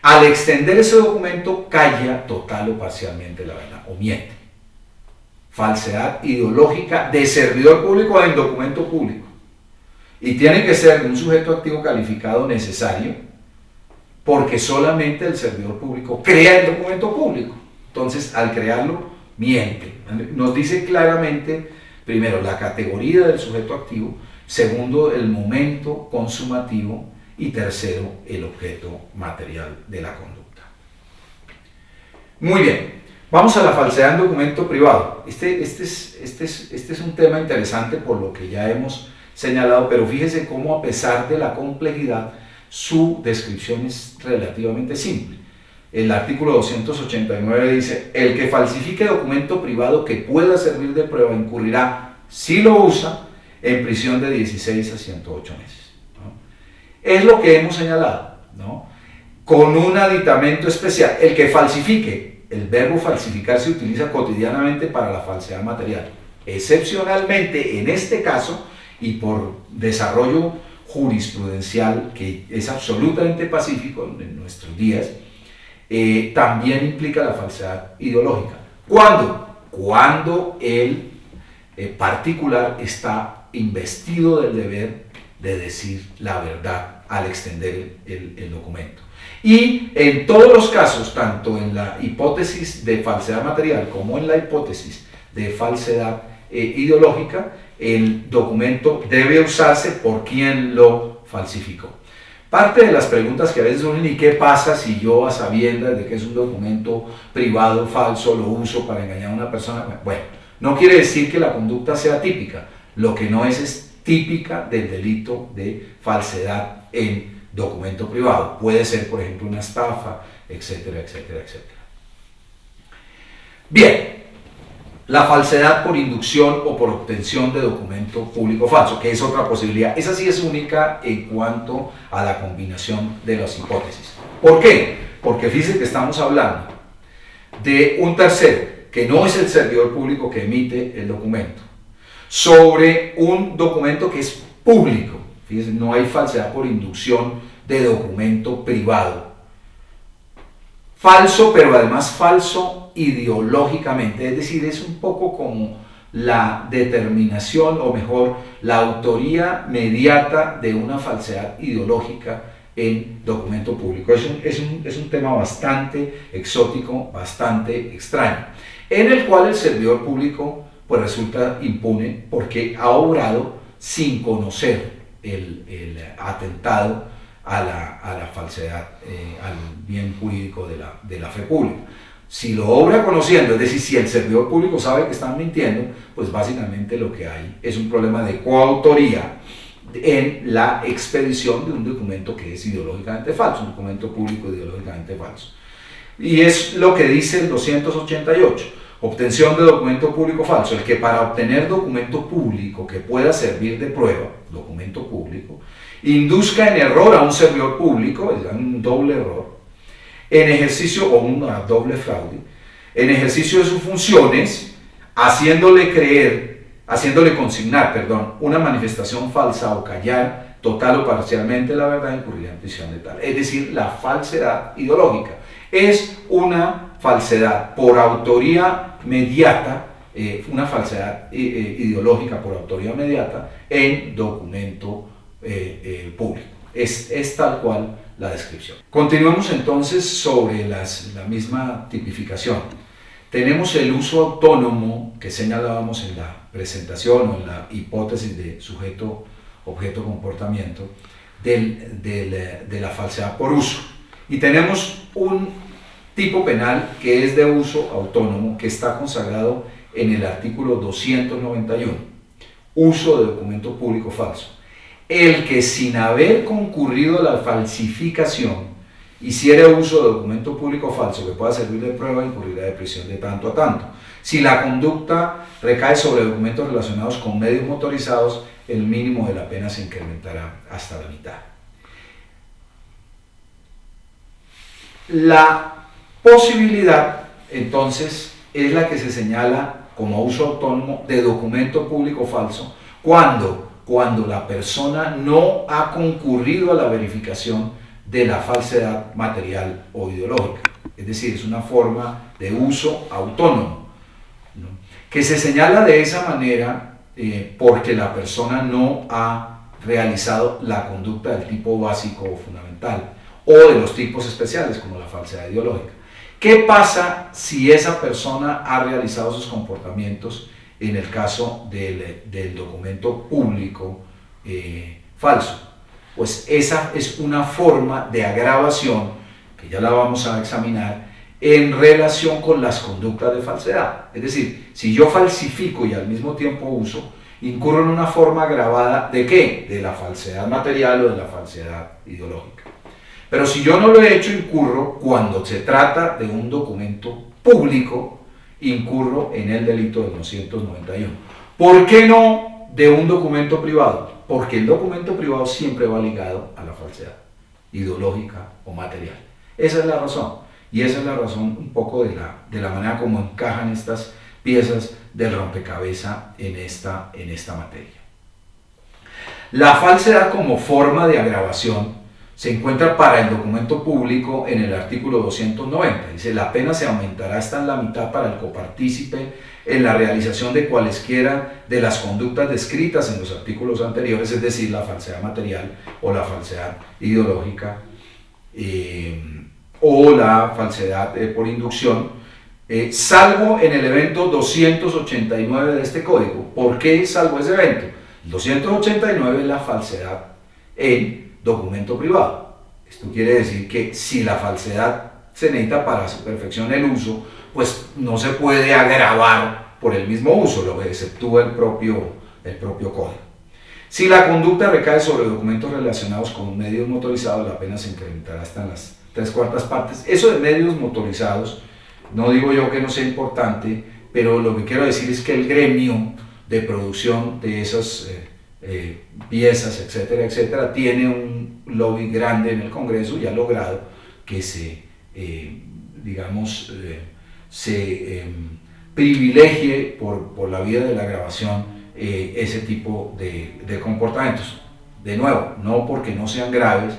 Al extender ese documento, calla total o parcialmente la verdad, o miente. Falsedad ideológica de servidor público en documento público. Y tiene que ser de un sujeto activo calificado necesario, porque solamente el servidor público crea el documento público. Entonces, al crearlo, miente. Nos dice claramente, primero, la categoría del sujeto activo, segundo, el momento consumativo y tercero, el objeto material de la conducta. Muy bien, vamos a la falsedad en documento privado. Este es un tema interesante por lo que ya hemos señalado, pero fíjese cómo a pesar de la complejidad, su descripción es relativamente simple. el artículo 289 dice: el que falsifique documento privado que pueda servir de prueba incurrirá, si lo usa, en prisión de 16 a 108 meses. ¿No? Es lo que hemos señalado, ¿no? Con un aditamento especial. El que falsifique, el verbo falsificar se utiliza cotidianamente para la falsedad material. Excepcionalmente, en este caso, y por desarrollo jurisprudencial que es absolutamente pacífico en nuestros días, también implica la falsedad ideológica. ¿Cuándo? Cuando el particular está investido del deber de decir la verdad al extender el documento. Y en todos los casos, tanto en la hipótesis de falsedad material como en la hipótesis de falsedad ideológica, el documento debe usarse por quien lo falsificó. Parte de las preguntas que a veces surgen: ¿y qué pasa si yo, a sabiendas de que es un documento privado falso, lo uso para engañar a una persona? Bueno, no quiere decir que la conducta sea típica. Lo que no es típica del delito de falsedad en documento privado. Puede ser, por ejemplo, una estafa, etcétera, etcétera, etcétera. Bien, la falsedad por inducción o por obtención de documento público falso, que es otra posibilidad. Esa sí es única en cuanto a la combinación de las hipótesis. ¿Por qué? Porque fíjense que estamos hablando de un tercero, que no es el servidor público que emite el documento, sobre un documento que es público. Fíjense, no hay falsedad por inducción de documento privado. Falso, pero además falso ideológicamente, es decir, es un poco como la determinación, o mejor, la autoría mediata de una falsedad ideológica en documento público. Es un tema bastante exótico, bastante extraño, en el cual el servidor público pues resulta impune porque ha obrado sin conocer el atentado a la falsedad, al bien jurídico de la fe pública. Si lo obra conociendo, es decir, si el servidor público sabe que están mintiendo, pues básicamente lo que hay es un problema de coautoría en la expedición de un documento que es ideológicamente falso, un documento público ideológicamente falso. Y es lo que dice el 288, obtención de documento público falso: el que para obtener documento público que pueda servir de prueba, documento público, induzca en error a un servidor público, es un doble error, en ejercicio, o una doble fraude, en ejercicio de sus funciones, haciéndole consignar, una manifestación falsa o callar total o parcialmente la verdad, incurrirá en prisión de tal. Es decir, la falsedad ideológica es una falsedad por autoría mediata, una falsedad ideológica por autoría mediata en documento público. Es tal cual la descripción. Continuemos entonces sobre la misma tipificación. Tenemos el uso autónomo que señalábamos en la presentación, o en la hipótesis de sujeto, objeto, comportamiento, de la falsedad por uso. Y tenemos un tipo penal que es de uso autónomo, que está consagrado en el artículo 291, uso de documento público falso. El que, sin haber concurrido a la falsificación, hiciere uso de documento público falso que pueda servir de prueba, incurrirá de prisión de tanto a tanto. Si la conducta recae sobre documentos relacionados con medios motorizados, el mínimo de la pena se incrementará hasta la mitad. La posibilidad, entonces, es la que se señala como uso autónomo de documento público falso cuando la persona no ha concurrido a la verificación de la falsedad material o ideológica. Es decir, es una forma de uso autónomo, ¿no?, que se señala de esa manera porque la persona no ha realizado la conducta del tipo básico o fundamental, o de los tipos especiales, como la falsedad ideológica. ¿Qué pasa si esa persona ha realizado sus comportamientos en el caso del documento público falso? Pues esa es una forma de agravación, que ya la vamos a examinar, en relación con las conductas de falsedad. Es decir, si yo falsifico y al mismo tiempo uso, incurro en una forma agravada ¿de qué? De la falsedad material o de la falsedad ideológica. Pero si yo no lo he hecho, incurro, cuando se trata de un documento público, incurro en el delito del 291. ¿Por qué no de un documento privado? Porque el documento privado siempre va ligado a la falsedad ideológica o material. Esa es la razón. Y esa es la razón un poco de la manera como encajan estas piezas del rompecabezas en esta materia. La falsedad como forma de agravación se encuentra para el documento público en el artículo 290. Dice, la pena se aumentará hasta en la mitad para el copartícipe en la realización de cualesquiera de las conductas descritas en los artículos anteriores, es decir, la falsedad material o la falsedad ideológica o la falsedad por inducción, salvo en el evento 289 de este código. ¿Por qué salvo ese evento? El 289 es la falsedad en documento privado. Esto quiere decir que si la falsedad se necesita para su perfección el uso, pues no se puede agravar por el mismo uso, lo que exceptúa el propio código. Si la conducta recae sobre documentos relacionados con medios motorizados, la pena se incrementará hasta en las 3/4 partes. Eso de medios motorizados, no digo yo que no sea importante, pero lo que quiero decir es que el gremio de producción de esas piezas, etcétera, etcétera, tiene un lobby grande en el Congreso y ha logrado que se privilegie por la vía de la grabación ese tipo de comportamientos. De nuevo, no porque no sean graves,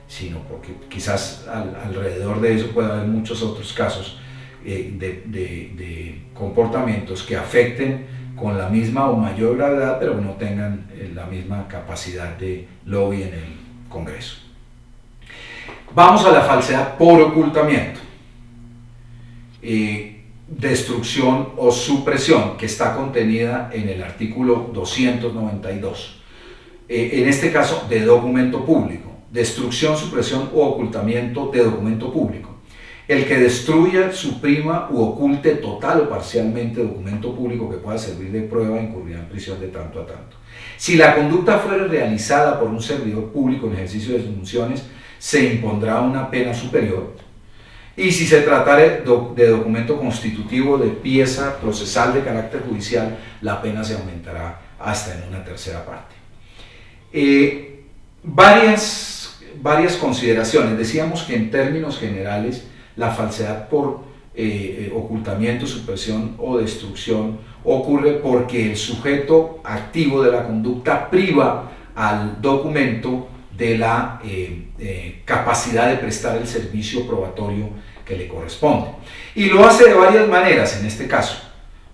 sino porque quizás alrededor de eso pueda haber muchos otros casos de comportamientos que afecten con la misma o mayor gravedad, pero no tengan la misma capacidad de lobby en el Congreso. Vamos a la falsedad por ocultamiento, destrucción o supresión, que está contenida en el artículo 292. En este caso, de documento público, destrucción, supresión o ocultamiento de documento público. El que destruya, suprima u oculte total o parcialmente documento público que pueda servir de prueba incurrirá en prisión de tanto a tanto. Si la conducta fuera realizada por un servidor público en ejercicio de sus funciones, se impondrá una pena superior. Y si se tratara de documento constitutivo de pieza procesal de carácter judicial, la pena se aumentará hasta en una 1/3 parte. Varias consideraciones. Decíamos que en términos generales, la falsedad por ocultamiento, supresión o destrucción ocurre porque el sujeto activo de la conducta priva al documento de la capacidad de prestar el servicio probatorio que le corresponde. Y lo hace de varias maneras en este caso,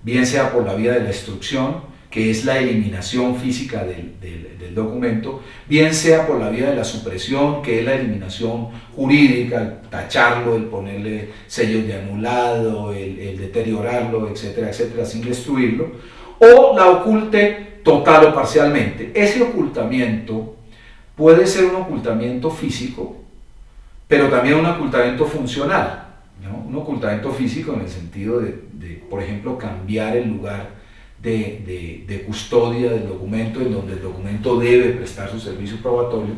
bien sea por la vía de la destrucción, que es la eliminación física del documento, bien sea por la vía de la supresión, que es la eliminación jurídica, el tacharlo, el ponerle sellos de anulado, el deteriorarlo, etcétera, etcétera, sin destruirlo, o la oculte total o parcialmente. Ese ocultamiento puede ser un ocultamiento físico, pero también un ocultamiento funcional, ¿no? Un ocultamiento físico en el sentido de, por ejemplo, cambiar el lugar de custodia del documento en donde el documento debe prestar su servicio probatorio,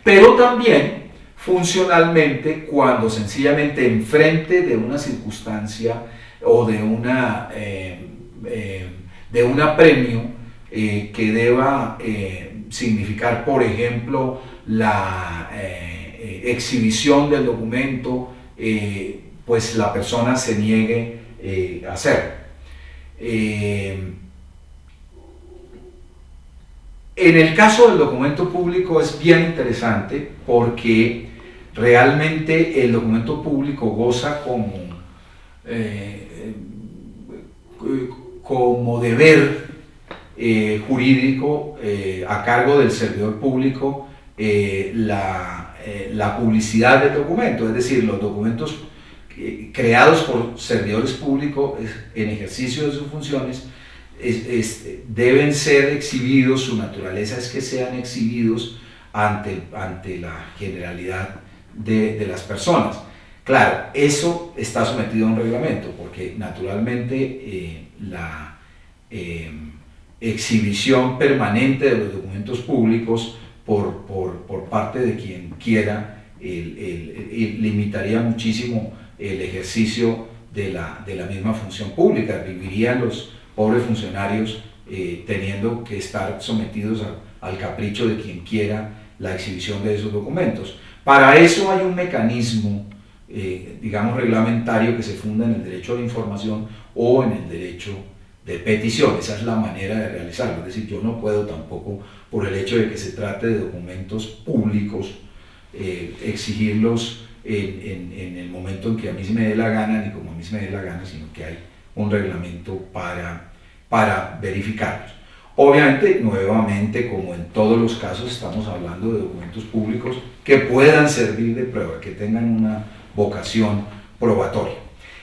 pero también funcionalmente cuando sencillamente enfrente de una circunstancia o de un apremio que deba significar, por ejemplo, la exhibición del documento, pues la persona se niegue a hacerlo. En el caso del documento público es bien interesante porque realmente el documento público goza como deber jurídico a cargo del servidor público la publicidad del documento, es decir, los documentos creados por servidores públicos en ejercicio de sus funciones deben ser exhibidos, su naturaleza es que sean exhibidos ante la generalidad de las personas. Claro, eso está sometido a un reglamento, porque naturalmente la exhibición permanente de los documentos públicos por parte de quien quiera limitaría muchísimo el ejercicio de la misma función pública. Vivirían los pobres funcionarios teniendo que estar sometidos al capricho de quien quiera la exhibición de esos documentos. Para eso hay un mecanismo, digamos, reglamentario que se funda en el derecho a la información o en el derecho de petición. Esa es la manera de realizarlo. Es decir, yo no puedo tampoco, por el hecho de que se trate de documentos públicos, exigirlos en el momento en que a mí se me dé la gana, ni como a mí se me dé la gana, sino que hay un reglamento para verificarlos. Obviamente, nuevamente, como en todos los casos, estamos hablando de documentos públicos que puedan servir de prueba, que tengan una vocación probatoria.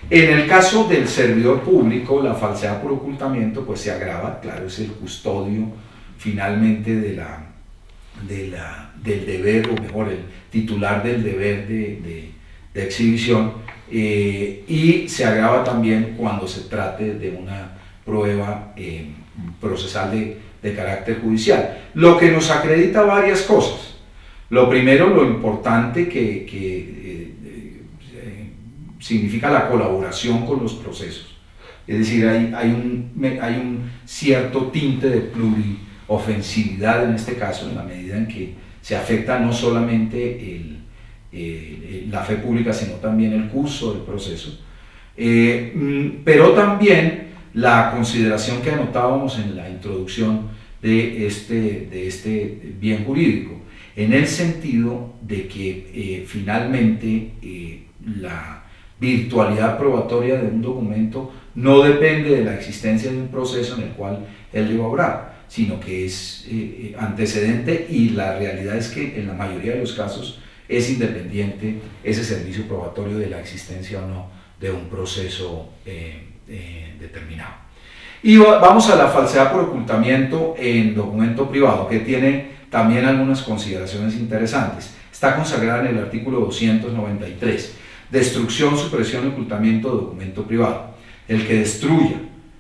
En el caso del servidor público, la falsedad por ocultamiento pues se agrava, claro, es el custodio finalmente del deber, o mejor, el titular del deber de exhibición, y se agrava también cuando se trate de una prueba procesal de carácter judicial, lo que nos acredita varias cosas. Lo primero, lo importante que significa la colaboración con los procesos, es decir, hay un cierto tinte de pluriofensividad en este caso, en la medida en que se afecta no solamente la fe pública, sino también el curso del proceso, pero también la consideración que anotábamos en la introducción de este bien jurídico, en el sentido de que finalmente la virtualidad probatoria de un documento no depende de la existencia de un proceso en el cual él deba obrar, sino que es antecedente, y la realidad es que en la mayoría de los casos es independiente ese servicio probatorio de la existencia o no de un proceso determinado. Y vamos a la falsedad por ocultamiento en documento privado, que tiene también algunas consideraciones interesantes. Está consagrada en el artículo 293, destrucción, supresión y ocultamiento de documento privado. El que destruya,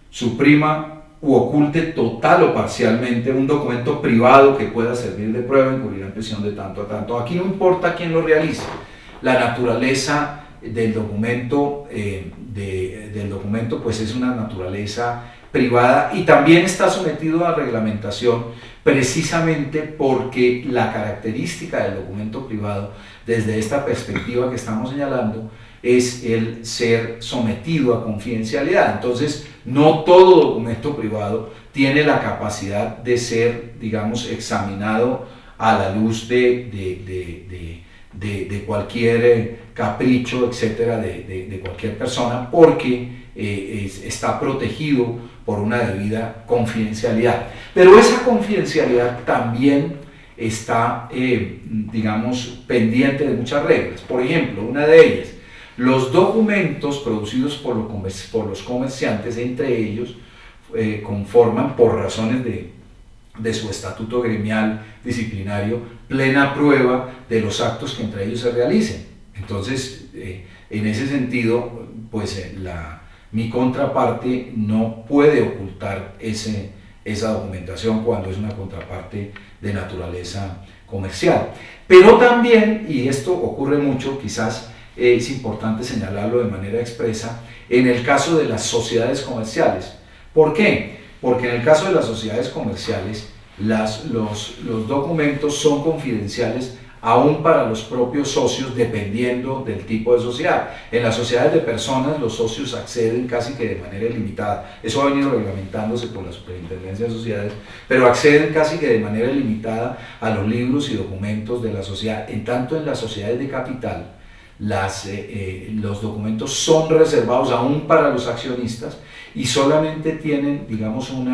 suprima u oculte total o parcialmente un documento privado que pueda servir de prueba incurrirá en prisión de tanto a tanto. Aquí no importa quién lo realice, la naturaleza del documento, pues es una naturaleza privada, y también está sometido a reglamentación precisamente porque la característica del documento privado, desde esta perspectiva que estamos señalando, es el ser sometido a confidencialidad. Entonces, no todo documento privado tiene la capacidad de ser, digamos, examinado a la luz de cualquier capricho, etcétera, de cualquier persona, porque está protegido por una debida confidencialidad. Pero esa confidencialidad también está, digamos, pendiente de muchas reglas. Por ejemplo, una de ellas, los documentos producidos por los comerciantes, entre ellos, conforman, por razones de su estatuto gremial disciplinario, plena prueba de los actos que entre ellos se realicen. Entonces, en ese sentido, pues mi contraparte no puede ocultar esa documentación cuando es una contraparte de naturaleza comercial. Pero también, y esto ocurre mucho, quizás es importante señalarlo de manera expresa, en el caso de las sociedades comerciales. ¿Por qué? Porque en el caso de las sociedades comerciales, los documentos son confidenciales aún para los propios socios, dependiendo del tipo de sociedad. En las sociedades de personas, los socios acceden casi que de manera ilimitada. Eso ha venido reglamentándose por la Superintendencia de Sociedades, pero acceden casi que de manera ilimitada a los libros y documentos de la sociedad. En tanto, en las sociedades de capital, los documentos son reservados aún para los accionistas y solamente tienen, digamos, un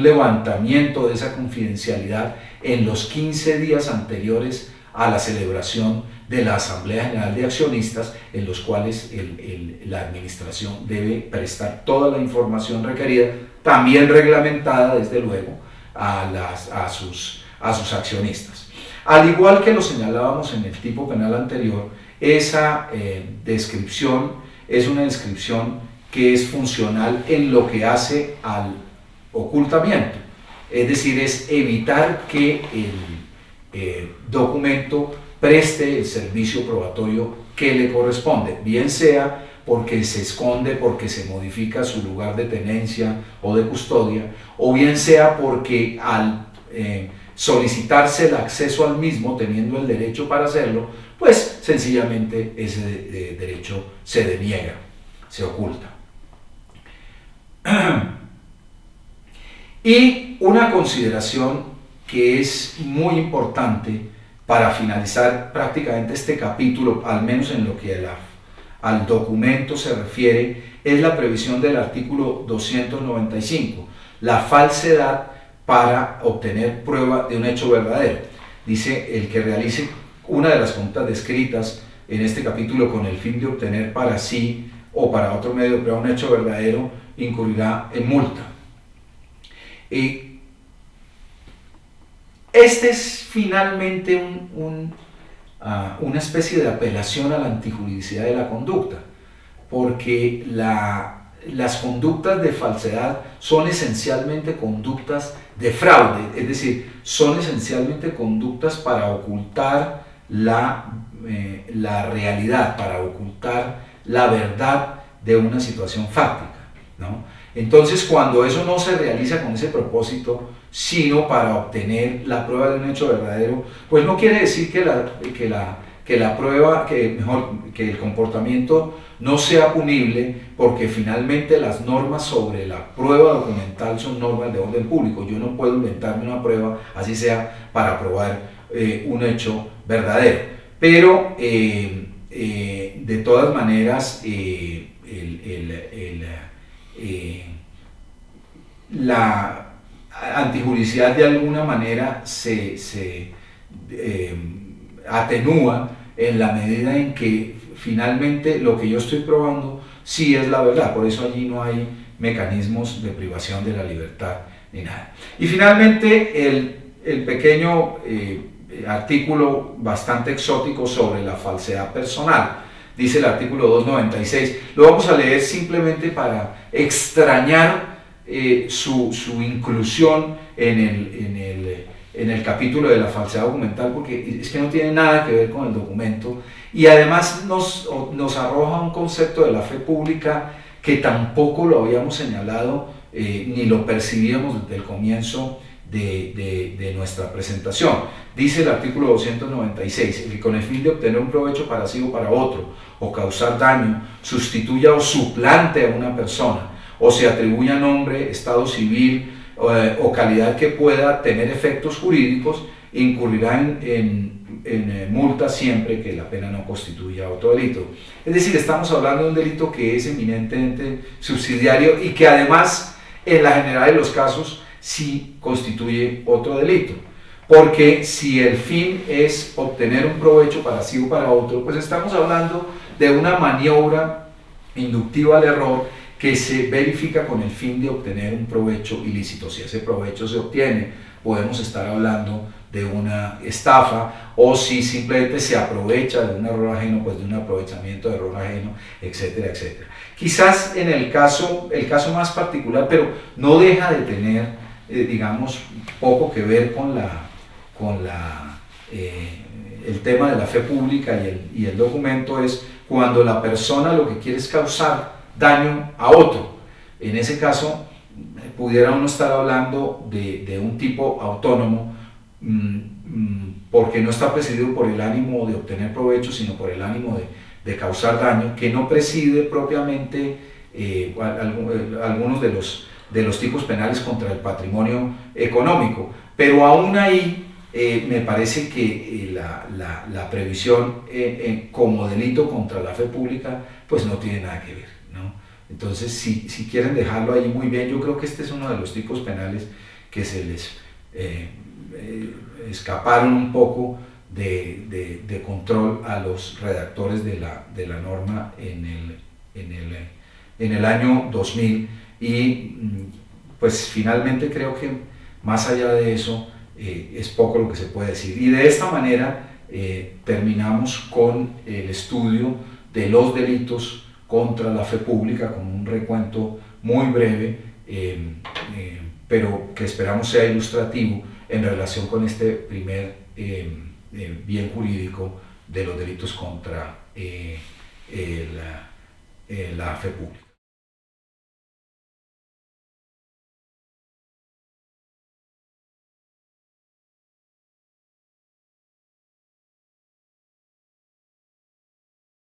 levantamiento de esa confidencialidad en los 15 días anteriores a la celebración de la Asamblea General de Accionistas, en los cuales la administración debe prestar toda la información requerida, también reglamentada desde luego a sus accionistas. Al igual que lo señalábamos en el tipo penal anterior, esa descripción es una descripción que es funcional en lo que hace al ocultamiento, es decir, es evitar que documento preste el servicio probatorio que le corresponde, bien sea porque se esconde, porque se modifica su lugar de tenencia o de custodia, o bien sea porque al solicitarse el acceso al mismo, teniendo el derecho para hacerlo, pues sencillamente ese derecho se deniega, se oculta. Y una consideración que es muy importante para finalizar prácticamente este capítulo, al menos en lo que al documento se refiere, es la previsión del artículo 295, la falsedad para obtener prueba de un hecho verdadero. Dice: el que realice una de las conductas descritas en este capítulo con el fin de obtener para sí o para otro medio de prueba un hecho verdadero, incurrirá en multa. Este es finalmente una especie de apelación a la antijuridicidad de la conducta, porque las conductas de falsedad son esencialmente conductas de fraude, es decir, son esencialmente conductas para ocultar la realidad, para ocultar la verdad de una situación fáctica, ¿no? Entonces, cuando eso no se realiza con ese propósito, sino para obtener la prueba de un hecho verdadero, pues no quiere decir que la prueba, que el comportamiento no sea punible, porque finalmente las normas sobre la prueba documental son normas de orden público. Yo no puedo inventarme una prueba, así sea para probar un hecho verdadero. Pero de todas maneras, la antijuridicidad de alguna manera se atenúa en la medida en que finalmente lo que yo estoy probando sí es la verdad. Por eso allí no hay mecanismos de privación de la libertad ni nada. Y finalmente el pequeño artículo bastante exótico sobre la falsedad personal. Dice el artículo 296, lo vamos a leer simplemente para extrañar su inclusión en el capítulo de la falsedad documental, porque es que no tiene nada que ver con el documento, y además nos arroja un concepto de la fe pública que tampoco lo habíamos señalado ni lo percibíamos desde el comienzo de nuestra presentación. Dice el artículo 296, que con el fin de obtener un provecho para sí o para otro, o causar daño, sustituya o suplante a una persona, o se atribuya nombre, estado civil o calidad que pueda tener efectos jurídicos, incurrirá en multa siempre que la pena no constituya otro delito. Es decir, estamos hablando de un delito que es eminentemente subsidiario y que además, en la general de los casos, sí constituye otro delito. Porque si el fin es obtener un provecho para sí o para otro, pues estamos hablando de una maniobra inductiva al error que se verifica con el fin de obtener un provecho ilícito. Si ese provecho se obtiene, podemos estar hablando de una estafa, o si simplemente se aprovecha de un error ajeno, pues de un aprovechamiento de error ajeno, etcétera, etcétera. Quizás en el caso más particular, pero no deja de tener, digamos, poco que ver con el tema de la fe pública y el documento, es cuando la persona lo que quiere es causar daño a otro. En ese caso, pudiera uno estar hablando de un tipo autónomo, porque no está presidido por el ánimo de obtener provecho, sino por el ánimo de causar daño, que no preside propiamente algunos de los tipos penales contra el patrimonio económico. Pero aún ahí me parece que la previsión como delito contra la fe pública pues no tiene nada que ver, ¿no? Entonces, si quieren dejarlo ahí, muy bien. Yo creo que este es uno de los tipos penales que se les escaparon un poco de control a los redactores de la norma en el año 2000, y pues finalmente creo que más allá de eso es poco lo que se puede decir. Y de esta manera terminamos con el estudio de los delitos contra la fe pública, con un recuento muy breve, pero que esperamos sea ilustrativo en relación con este primer bien jurídico de los delitos contra la fe pública.